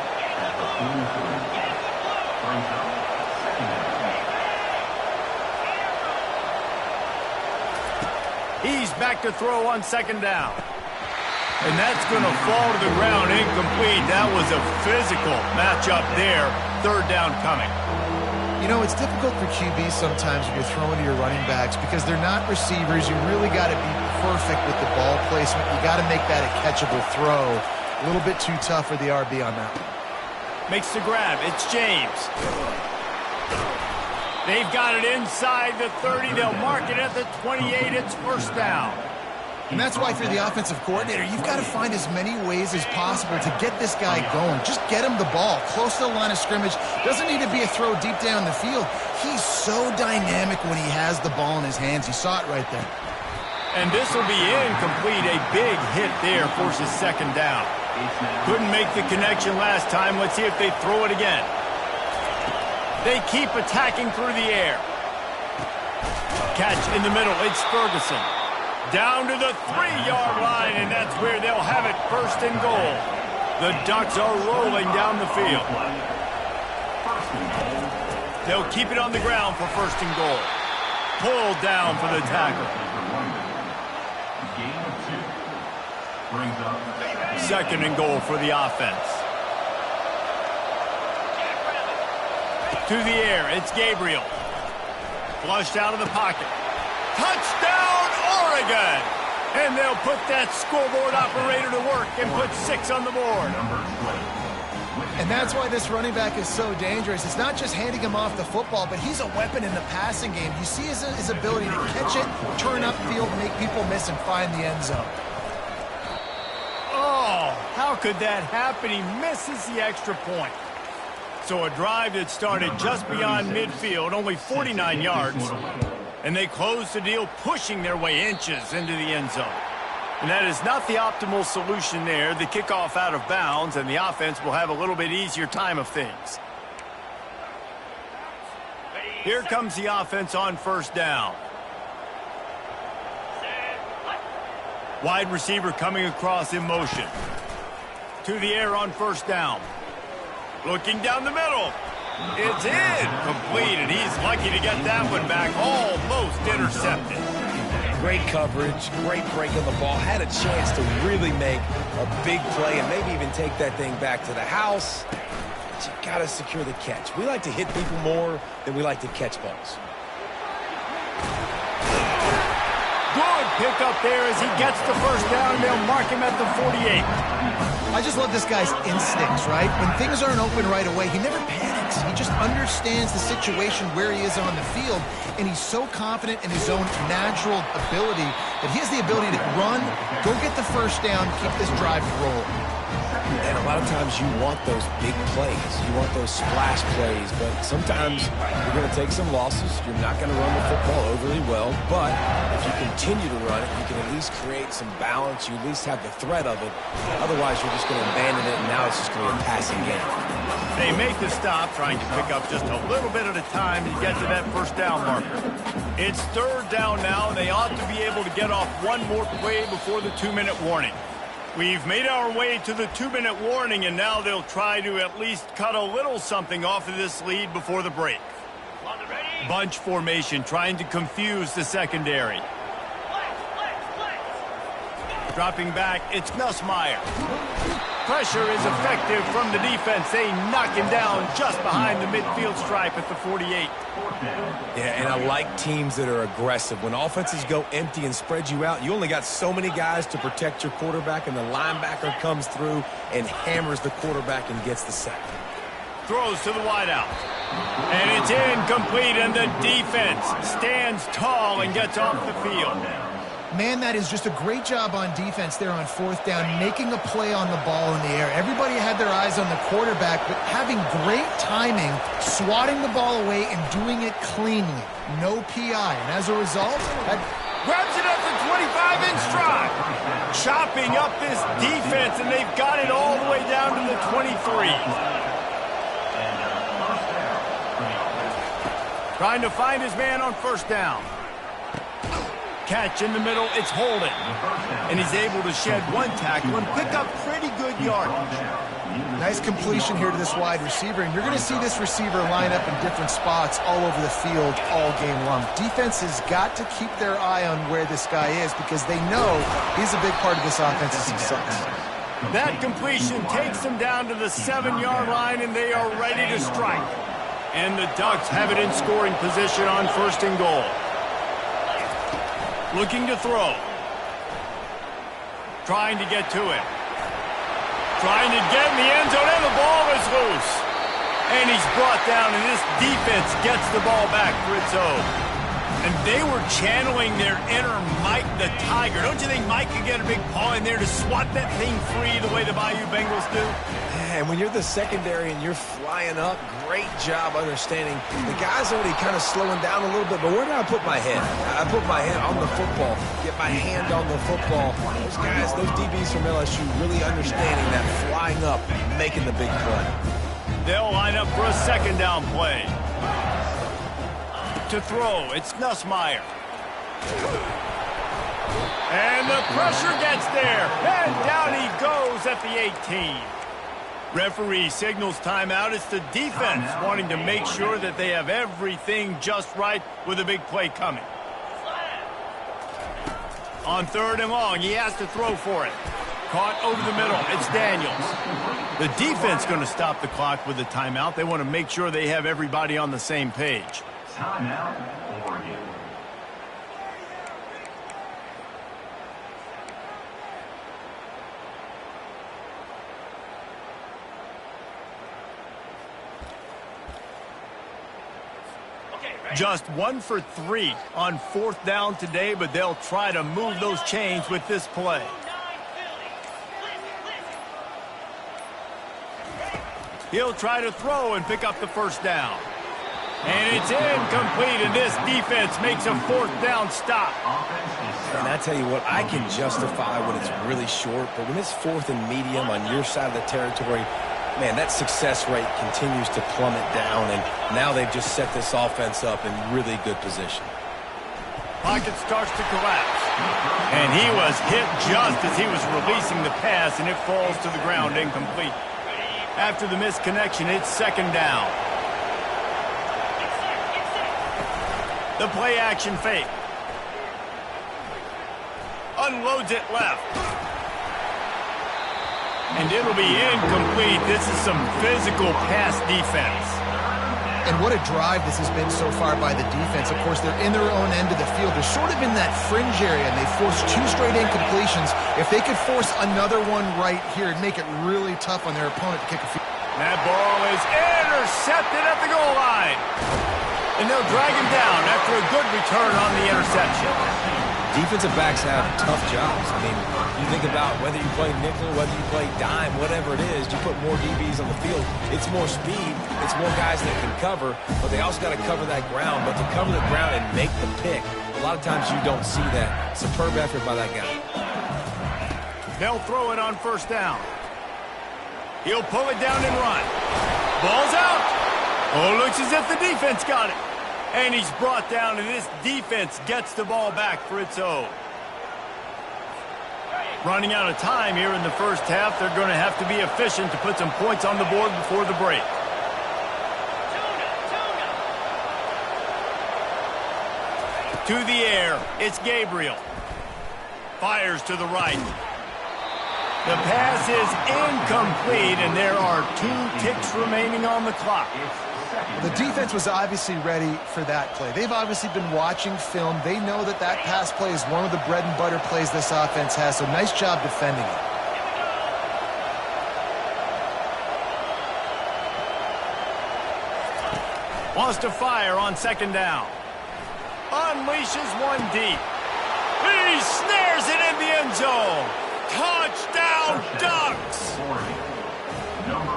He's back to throw on second down. And that's going to fall to the ground incomplete. That was a physical matchup there. Third down coming. You know, it's difficult for QBs sometimes when you're throwing to your running backs because they're not receivers. You really got to be perfect with the ball placement. You got to make that a catchable throw. A little bit too tough for the RB on that one. Makes the grab. It's James. They've got it inside the 30. They'll mark it at the 28. It's first down. And that's why for the offensive coordinator, you've got to find as many ways as possible to get this guy going. Just get him the ball close to the line of scrimmage. Doesn't need to be a throw deep down the field. He's so dynamic when he has the ball in his hands. You saw it right there. And this will be incomplete. A big hit there forces second down. Couldn't make the connection last time. Let's see if they throw it again. They keep attacking through the air. Catch in the middle. It's Ferguson. Down to the 3-yard line, and that's where they'll have it, first and goal. The Ducks are rolling down the field. They'll keep it on the ground for first and goal. Pulled down for the tackle. Second and goal for the offense. To the air, it's Gabriel. Flushed out of the pocket. Touchdown, Oregon! And they'll put that scoreboard operator to work and put 6 on the board. And that's why this running back is so dangerous. It's not just handing him off the football, but he's a weapon in the passing game. You see his ability to catch it, turn upfield, make people miss, and find the end zone. Oh, how could that happen? He misses the extra point. So a drive that started just beyond midfield, only 49 yards. And they close the deal, pushing their way inches into the end zone. And that is not the optimal solution there. The kickoff out of bounds, and the offense will have a little bit easier time of things. Here comes the offense on first down. Wide receiver coming across in motion. To the air on first down. Looking down the middle. It's in. Complete, and he's lucky to get that one back. Almost intercepted. Great coverage, great break on the ball. Had a chance to really make a big play and maybe even take that thing back to the house. But you got to secure the catch. We like to hit people more than we like to catch balls. Good pickup there as he gets the first down. They'll mark him at the 48. I just love this guy's instincts, right? When things aren't open right away, he never panics. He just understands the situation where he is on the field, and he's so confident in his own natural ability that he has the ability to run, go get the first down, keep this drive rolling. And a lot of times you want those big plays. You want those splash plays, but sometimes you're going to take some losses. You're not going to run the football overly well, but if you continue to run it, you can at least create some balance. You at least have the threat of it. Otherwise, you're just going to abandon it, and now it's just going to be a passing game. They make the stop, trying to pick up just a little bit at a time to get to that first down marker. It's third down now, and they ought to be able to get off one more play before the 2-minute warning. We've made our way to the 2-minute warning, and now they'll try to at least cut a little something off of this lead before the break. Bunch formation, trying to confuse the secondary. Dropping back, it's Nussmeier. Pressure is effective from the defense. They knock him down just behind the midfield stripe at the 48. Yeah, and I like teams that are aggressive. When offenses go empty and spread you out, you only got so many guys to protect your quarterback, and the linebacker comes through and hammers the quarterback and gets the sack. Throws to the wideout. And it's incomplete, and the defense stands tall and gets off the field. Man, that is just a great job on defense there on fourth down, making a play on the ball in the air. Everybody had their eyes on the quarterback, but having great timing, swatting the ball away, and doing it cleanly. No PI. And as a result, grabs it up the 25 in stride. Chopping up this defense, and they've got it all the way down to the 23. Trying to find his man on first down. Catch in the middle, it's Holden. And he's able to shed one tackle and pick up pretty good yardage. Nice completion here to this wide receiver, and you're going to see this receiver line up in different spots all over the field all game long. Defense has got to keep their eye on where this guy is because they know he's a big part of this offense's success. That completion takes them down to the 7-yard line, and they are ready to strike. And the Ducks have it in scoring position on first and goal. Looking to throw. Trying to get to it. Trying to get in the end zone, and the ball is loose. And he's brought down, and this defense gets the ball back for its own. And they were channeling their inner Mike the Tiger. Don't you think Mike could get a big paw in there to swat that thing free the way the Bayou Bengals do? And when you're the secondary and you're flying up, great job understanding. The guy's already kind of slowing down a little bit, but where did I put my head? I put my head on the football, get my hand on the football. Those guys, those DBs from LSU really understanding that flying up, making the big play. They'll line up for a second down play. To throw, it's Nussmeier. And the pressure gets there. And down he goes at the 18. Referee signals timeout. It's the defense wanting to make sure that they have everything just right with a big play coming. On third and long, he has to throw for it. Caught over the middle. It's Daniels. The defense going to stop the clock with a timeout. They want to make sure they have everybody on the same page. Timeout, Oregon. Just 1 for 3 on fourth down today, but they'll try to move those chains with this play. He'll try to throw and pick up the first down. And it's incomplete, and this defense makes a fourth down stop. And I tell you what, I can justify when it's really short, but when it's fourth and medium on your side of the territory, man, that success rate continues to plummet down, and now they've just set this offense up in really good position. Pocket starts to collapse. And he was hit just as he was releasing the pass, and it falls to the ground incomplete. After the misconnection, it's second down. The play action fake. Unloads it left. And it'll be incomplete. This is some physical pass defense. And what a drive this has been so far by the defense. Of course, they're in their own end of the field. They're sort of in that fringe area, and they forced 2 straight incompletions. If they could force another one right here, it'd make it really tough on their opponent to kick a field. That ball is intercepted at the goal line. And they'll drag him down after a good return on the interception. Defensive backs have tough jobs. I mean, you think about whether you play nickel, whether you play dime, whatever it is, you put more DBs on the field. It's more speed. It's more guys that can cover, but they also got to cover that ground. But to cover the ground and make the pick, a lot of times you don't see that. Superb effort by that guy. They'll throw it on first down. He'll pull it down and run. Ball's out. Oh, looks as if the defense got it. And he's brought down, and this defense gets the ball back for its own. Running out of time here in the first half. They're going to have to be efficient to put some points on the board before the break. To the air, it's Gabriel. Fires to the right. The pass is incomplete, and there are 2 ticks remaining on the clock. The defense was obviously ready for that play. They've obviously been watching film. They know that that pass play is one of the bread and butter plays this offense has, so nice job defending it. Wants to fire on second down. Unleashes one deep. He snares it in the end zone. Touchdown, Ducks!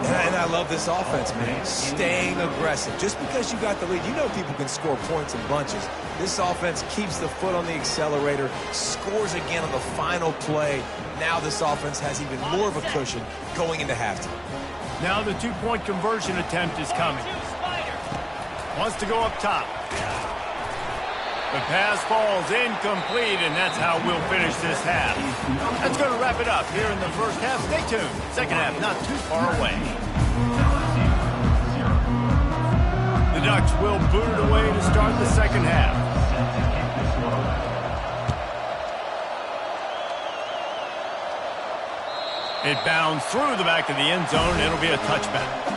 And I love this offense, man. Staying aggressive. Just because you got the lead, you know people can score points in bunches. This offense keeps the foot on the accelerator, scores again on the final play. Now this offense has even more of a cushion going into halftime. Now the two-point conversion attempt is coming. Wants to go up top. The pass falls incomplete, and that's how we'll finish this half. That's going to wrap it up here in the first half. Stay tuned. Second half not too far away. The Ducks will boot it away to start the second half. It bounds through the back of the end zone. It'll be a touchback.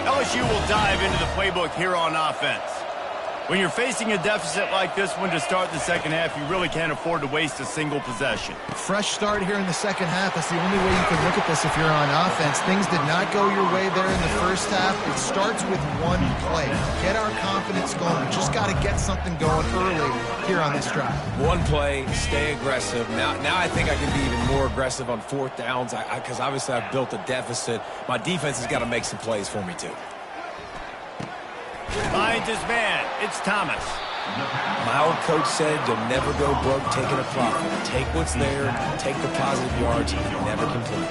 LSU will dive into the playbook here on offense. When you're facing a deficit like this one to start the second half, you really can't afford to waste a single possession. Fresh start here in the second half. That's the only way you can look at this if you're on offense. Things did not go your way there in the first half. It starts with one play. Get our confidence going. We just got to get something going early here on this drive. One play, stay aggressive. Now I think I can be even more aggressive on fourth downs because obviously I've built a deficit. My defense has got to make some plays for me too. Finds his man. It's Thomas. My old coach said you'll never go broke taking a profit. Take what's there, take the positive yards, and you never complain.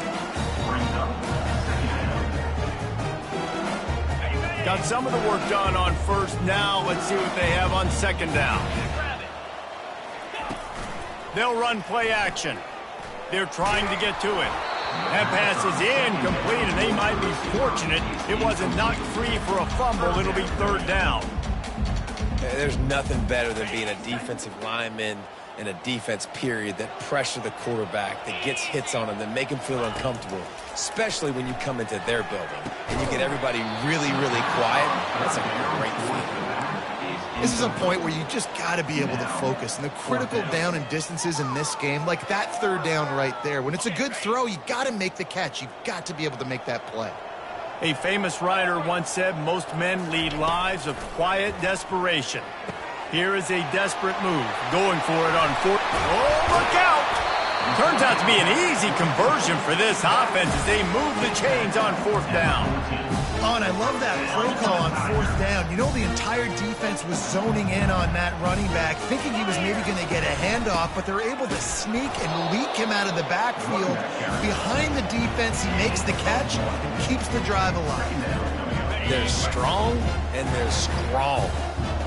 Got some of the work done on first. Now let's see what they have on second down. They'll run play action. They're trying to get to it. That pass is incomplete, and they might be fortunate it wasn't knocked free for a fumble. It'll be third down. There's nothing better than being a defensive lineman in a defense period that pressure the quarterback, that gets hits on him, that make him feel uncomfortable, especially when you come into their building and you get everybody really, really quiet. That's a great feeling. This is a point where you just got to be able to focus. And the critical down and distances in this game, like that third down right there, when it's a good throw, you got to make the catch. You've got to be able to make that play. A famous writer once said, most men lead lives of quiet desperation. Here is a desperate move, going for it on fourth. Oh, look out! Turns out to be an easy conversion for this offense as they move the chains on fourth down. Oh, and I love that play call on fourth down. You know, the entire defense was zoning in on that running back, thinking he was maybe going to get a handoff, but they're able to sneak and leak him out of the backfield. Behind the defense, he makes the catch and keeps the drive alive. They're strong and they're strong.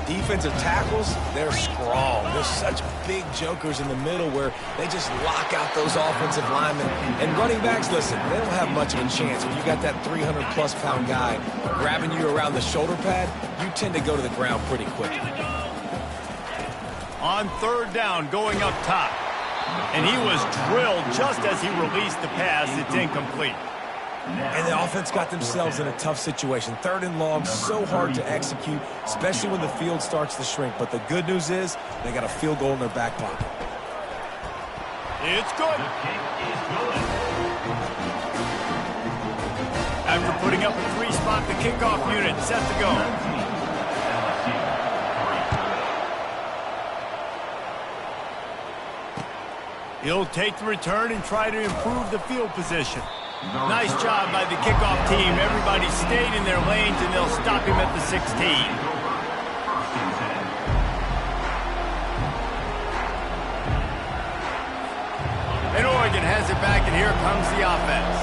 Defensive tackles, they're strong. There's such big jokers in the middle where they just lock out those offensive linemen. And running backs, listen, they don't have much of a chance. When you got that 300-plus pound guy grabbing you around the shoulder pad, you tend to go to the ground pretty quickly. On third down, going up top. And he was drilled just as he released the pass. It's incomplete. And the offense got themselves in a tough situation. Third and long, so hard to execute, especially when the field starts to shrink. But the good news is they got a field goal in their back pocket. It's good. After putting up a three-spot, the kickoff unit set to go. He'll take the return and try to improve the field position. Nice job by the kickoff team. Everybody stayed in their lanes, and they'll stop him at the 16. And Oregon has it back, and here comes the offense.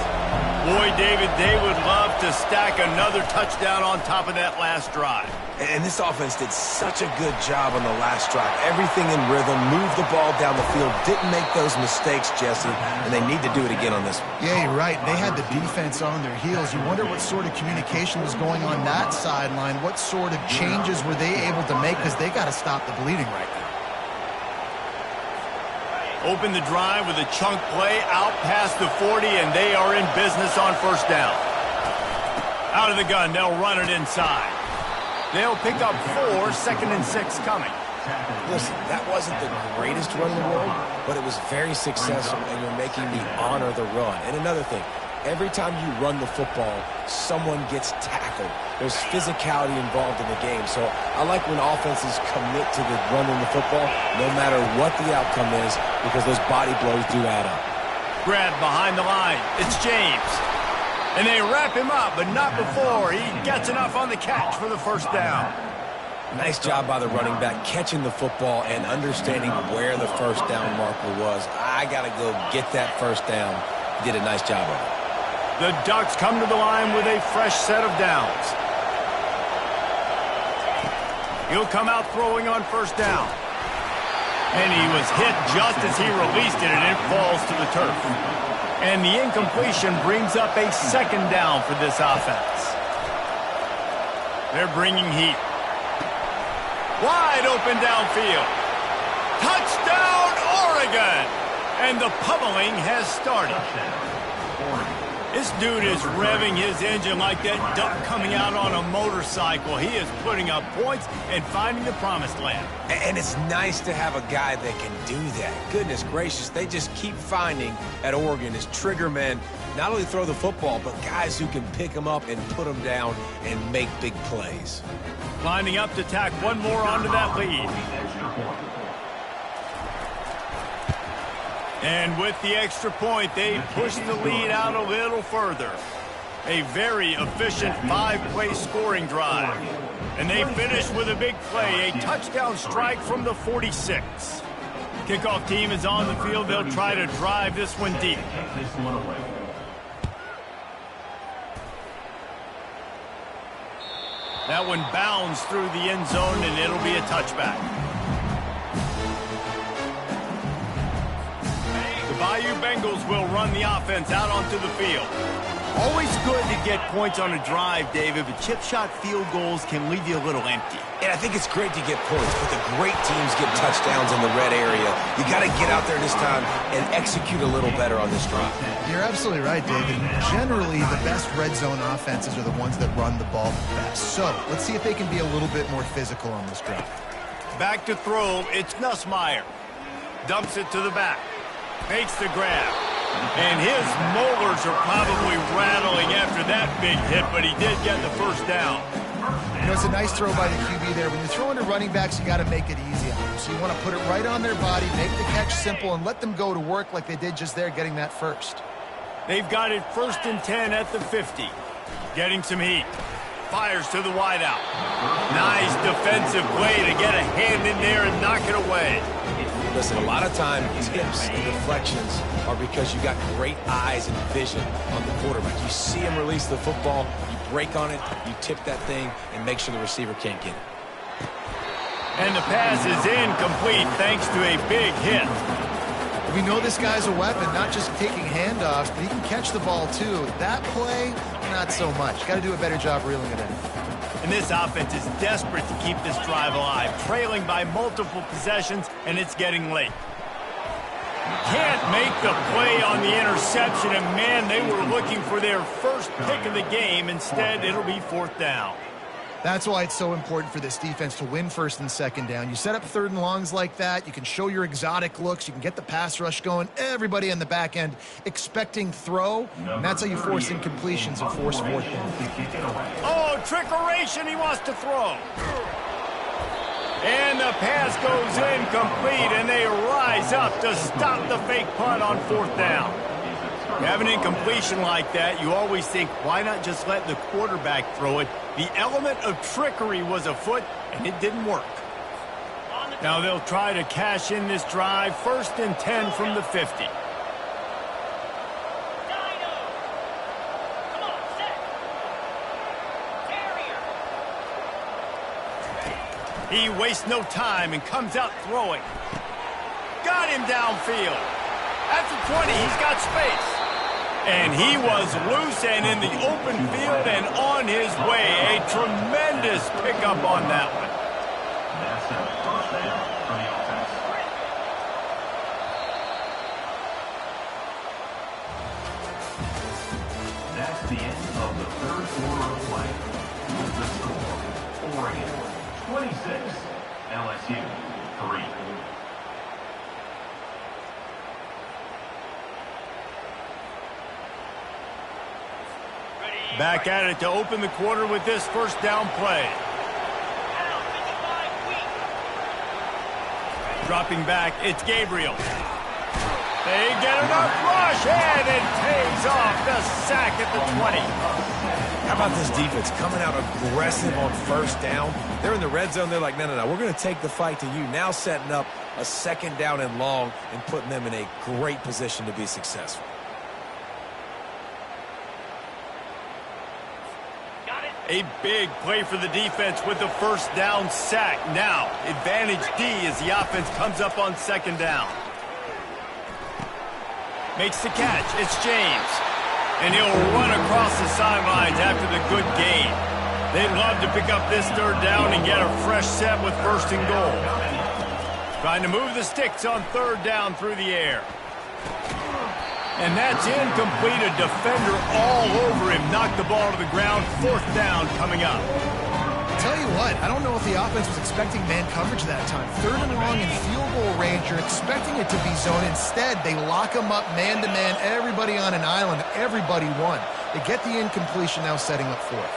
Boy, David, they would love to stack another touchdown on top of that last drive. And this offense did such a good job on the last drive. Everything in rhythm, moved the ball down the field, didn't make those mistakes, Jesse, and they need to do it again on this one. Yeah, you're right. They had the defense on their heels. You wonder what sort of communication was going on that sideline. What sort of changes were they able to make, because they got to stop the bleeding right now. Open the drive with a chunk play out past the 40, and they are in business on first down. Out of the gun, they'll run it inside. They'll pick up 4, 2nd and 6 coming. Listen, that wasn't the greatest run in the world, but it was very successful, and you're making me honor the run. And another thing, every time you run the football, someone gets tackled. There's physicality involved in the game. So I like when offenses commit to the running the football, no matter what the outcome is, because those body blows do add up. Grab behind the line. It's James. And they wrap him up, but not before he gets enough on the catch for the first down. Nice job by the running back, catching the football and understanding where the first down marker was. I got to go get that first down. He did a nice job of it. The Ducks come to the line with a fresh set of downs. He'll come out throwing on first down. And he was hit just as he released it, and it falls to the turf. And the incompletion brings up a second down for this offense. They're bringing heat. Wide open downfield. Touchdown, Oregon! And the pummeling has started. This dude is revving his engine like that duck coming out on a motorcycle. He is putting up points and finding the promised land. And it's nice to have a guy that can do that. Goodness gracious, they just keep finding at Oregon is trigger men, not only throw the football, but guys who can pick them up and put them down and make big plays. Lining up to tack one more onto that lead. And with the extra point, they push the lead out a little further. A very efficient 5-play scoring drive. And they finish with a big play, a touchdown strike from the 46. Kickoff team is on the field. They'll try to drive this one deep. That one bounds through the end zone, and it'll be a touchback. The Bayou Bengals will run the offense out onto the field. Always good to get points on a drive, David, but chip shot field goals can leave you a little empty. And I think it's great to get points, but the great teams get touchdowns in the red area. You got to get out there this time and execute a little better on this drive. You're absolutely right, David. Generally, the best red zone offenses are the ones that run the ball the best. So let's see if they can be a little bit more physical on this drive. Back to throw, it's Nussmeier. Dumps it to the back. Makes the grab. And his molars are probably rattling after that big hit, but he did get the first down. You know, it's a nice throw by the QB there. When you're throwing to running backs, you got to make it easy on them. So you want to put it right on their body, make the catch simple, and let them go to work like they did just there, getting that first. They've got it 1st and 10 at the 50. Getting some heat. Fires to the wideout. Nice defensive play to get a hand in there and knock it away. Listen, a lot of time, tips and deflections are because you got great eyes and vision on the quarterback. You see him release the football, you break on it, you tip that thing, and make sure the receiver can't get it. And the pass is incomplete thanks to a big hit. We know this guy's a weapon, not just taking handoffs, but he can catch the ball too. That play, not so much. Got to do a better job reeling it in. And this offense is desperate to keep this drive alive, trailing by multiple possessions, and it's getting late. Can't make the play on the interception, and man, they were looking for their first pick of the game. Instead, it'll be 4th down. That's why it's so important for this defense to win 1st and 2nd down. You set up 3rd and longs like that, you can show your exotic looks, you can get the pass rush going, everybody on the back end expecting throw, and that's how you force incompletions and force 4th down. Oh, trickeration, he wants to throw. And the pass goes incomplete, and they rise up to stop the fake punt on 4th down. You have an incompletion like that, you always think, why not just let the quarterback throw it? The element of trickery was afoot, and it didn't work. Now they'll try to cash in this drive, 1st and 10 from the 50. He wastes no time and comes out throwing. Got him downfield. At the 20, he's got space. And he was loose and in the open field and on his way. A tremendous pickup on that one. That's a first down for the offense. That's the end of the 3rd quarter of play. With the score, Oregon 26, LSU Back at it to open the quarter with this first down play. Dropping back, it's Gabriel. They get enough rush, and it pays off the sack at the 20. How about this defense coming out aggressive on first down? They're in the red zone. They're like, no, we're going to take the fight to you. Now setting up a second down and long and putting them in a great position to be successful. A big play for the defense with the first down sack. Now, advantage D as the offense comes up on second down. Makes the catch. It's James. And he'll run across the sidelines after the good gain. They'd love to pick up this third down and get a fresh set with first and goal. Trying to move the sticks on third down through the air. And that's incomplete. A defender all over him. Knocked the ball to the ground. Fourth down coming up. I'll tell you what, I don't know if the offense was expecting man coverage that time. Third and long in field goal range. You're expecting it to be zone. Instead, they lock them up man-to-man. Everybody on an island. Everybody won. They get the incompletion, now setting up fourth.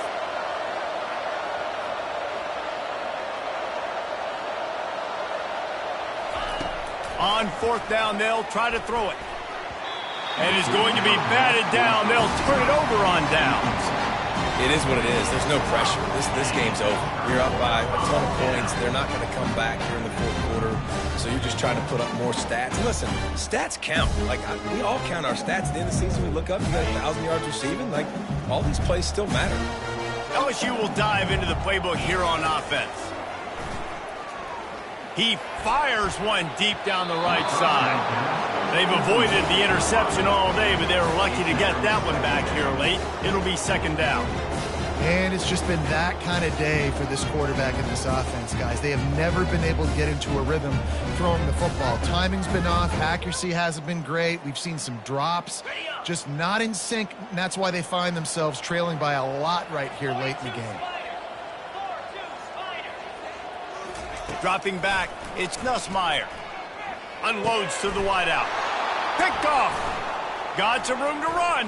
On fourth down, they'll try to throw it. And it's going to be batted down. They'll turn it over on downs. It is what it is. There's no pressure. This game's over. You're up by a ton of points. They're not going to come back here in the fourth quarter. So you're just trying to put up more stats. And listen, stats count. Like, we all count our stats at the end of the season. We look up, you got 1,000 yards receiving. Like, all these plays still matter. LSU will dive into the playbook here on offense. He fires one deep down the right side. They've avoided the interception all day, but they were lucky to get that one back here late. It'll be second down. And it's just been that kind of day for this quarterback and this offense, guys. They have never been able to get into a rhythm throwing the football. Timing's been off. Accuracy hasn't been great. We've seen some drops, just not in sync. And that's why they find themselves trailing by a lot right here late in the game. Dropping back, it's Nussmeier. Unloads to the wideout. Picked off. Got some room to run.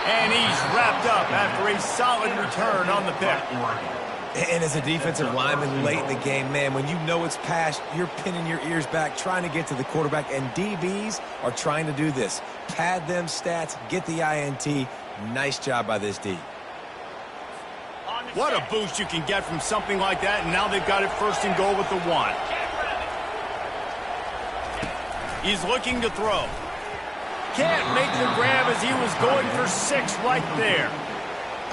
And he's wrapped up after a solid return on the pick. And as a defensive lineman late in the game, man, when you know it's past, you're pinning your ears back, trying to get to the quarterback. And DBs are trying to do this. Pad them stats, get the INT. Nice job by this D. What a boost you can get from something like that, and now they've got it first and goal with the one. He's looking to throw. Can't make the grab as he was going for 6 right there.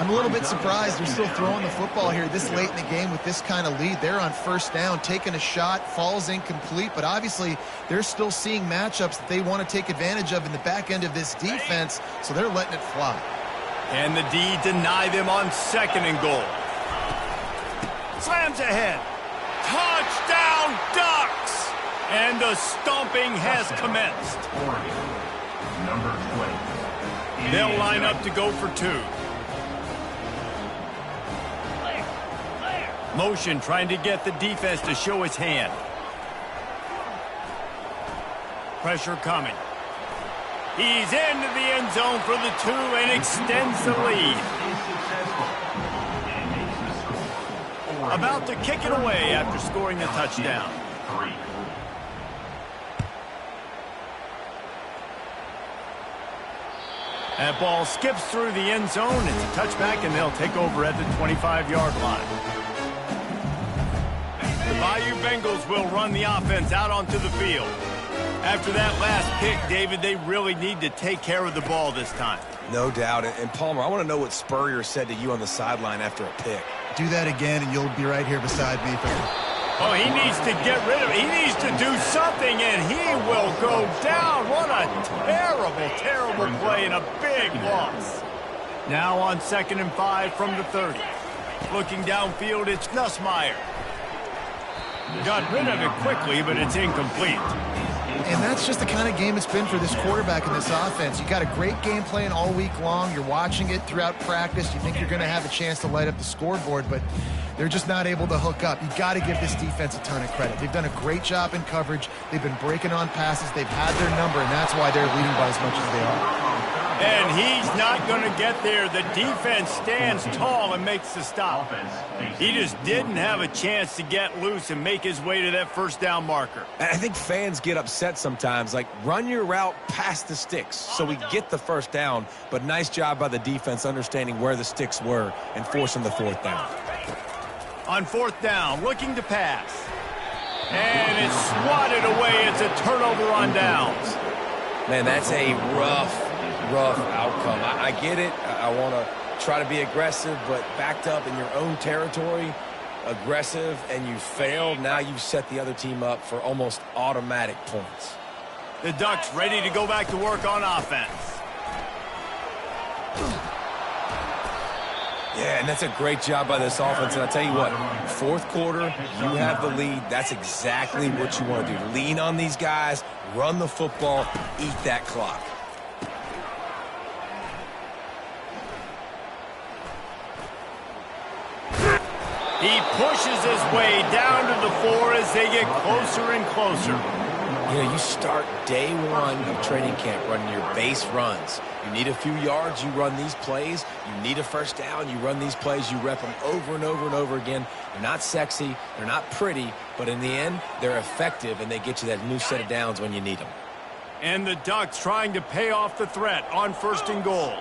I'm a little bit surprised they're still throwing the football here this late in the game with this kind of lead. They're on first down, taking a shot, falls incomplete, but obviously they're still seeing matchups that they want to take advantage of in the back end of this defense, so they're letting it fly. And the D deny them on second and goal. Slams ahead. Touchdown, Ducks! And the stomping has commenced. Number 20. They'll line up to go for 2. Motion trying to get the defense to show its hand. Pressure coming. He's into the end zone for the 2 and extends the lead. About to kick it away after scoring the touchdown. That ball skips through the end zone. It's a touchback, and they'll take over at the 25-yard line. The Bayou Bengals will run the offense out onto the field. After that last pick, David, they really need to take care of the ball this time. No doubt. And Palmer, I want to know what Spurrier said to you on the sideline after a pick. Do that again, and you'll be right here beside me. Oh, he needs to get rid of it. He needs to do something, and he will go down. What a terrible, terrible play and a big loss. Now on 2nd and 5 from the 30. Looking downfield, it's Nussmeier. Got rid of it quickly, but it's incomplete. And that's just the kind of game it's been for this quarterback in this offense. You got a great game plan all week long. You're watching it throughout practice. You think you're going to have a chance to light up the scoreboard, but they're just not able to hook up. You got to give this defense a ton of credit. They've done a great job in coverage. They've been breaking on passes. They've had their number, and that's why they're leading by as much as they are. And he's not going to get there. The defense stands tall and makes the stop. He just didn't have a chance to get loose and make his way to that first down marker. I think fans get upset sometimes, like run your route past the sticks so we get the first down, but nice job by the defense understanding where the sticks were and forcing the fourth down. On fourth down, looking to pass. And it's swatted away. It's a turnover on downs. Man, that's a rough outcome. I get it. I want to try to be aggressive, but backed up in your own territory, aggressive, and you failed. Now you've set the other team up for almost automatic points. The Ducks ready to go back to work on offense. Yeah, and that's a great job by this offense. And I tell you what, fourth quarter, you have the lead. That's exactly what you want to do. Lean on these guys, run the football, eat that clock. He pushes his way down to the 4 as they get closer and closer. You know, you start day one of training camp running your base runs. You need a few yards, you run these plays. You need a first down, you run these plays. You rep them over and over and over again. They're not sexy, they're not pretty, but in the end, they're effective, and they get you that new set of downs when you need them. And the Ducks trying to pay off the threat on first and goal.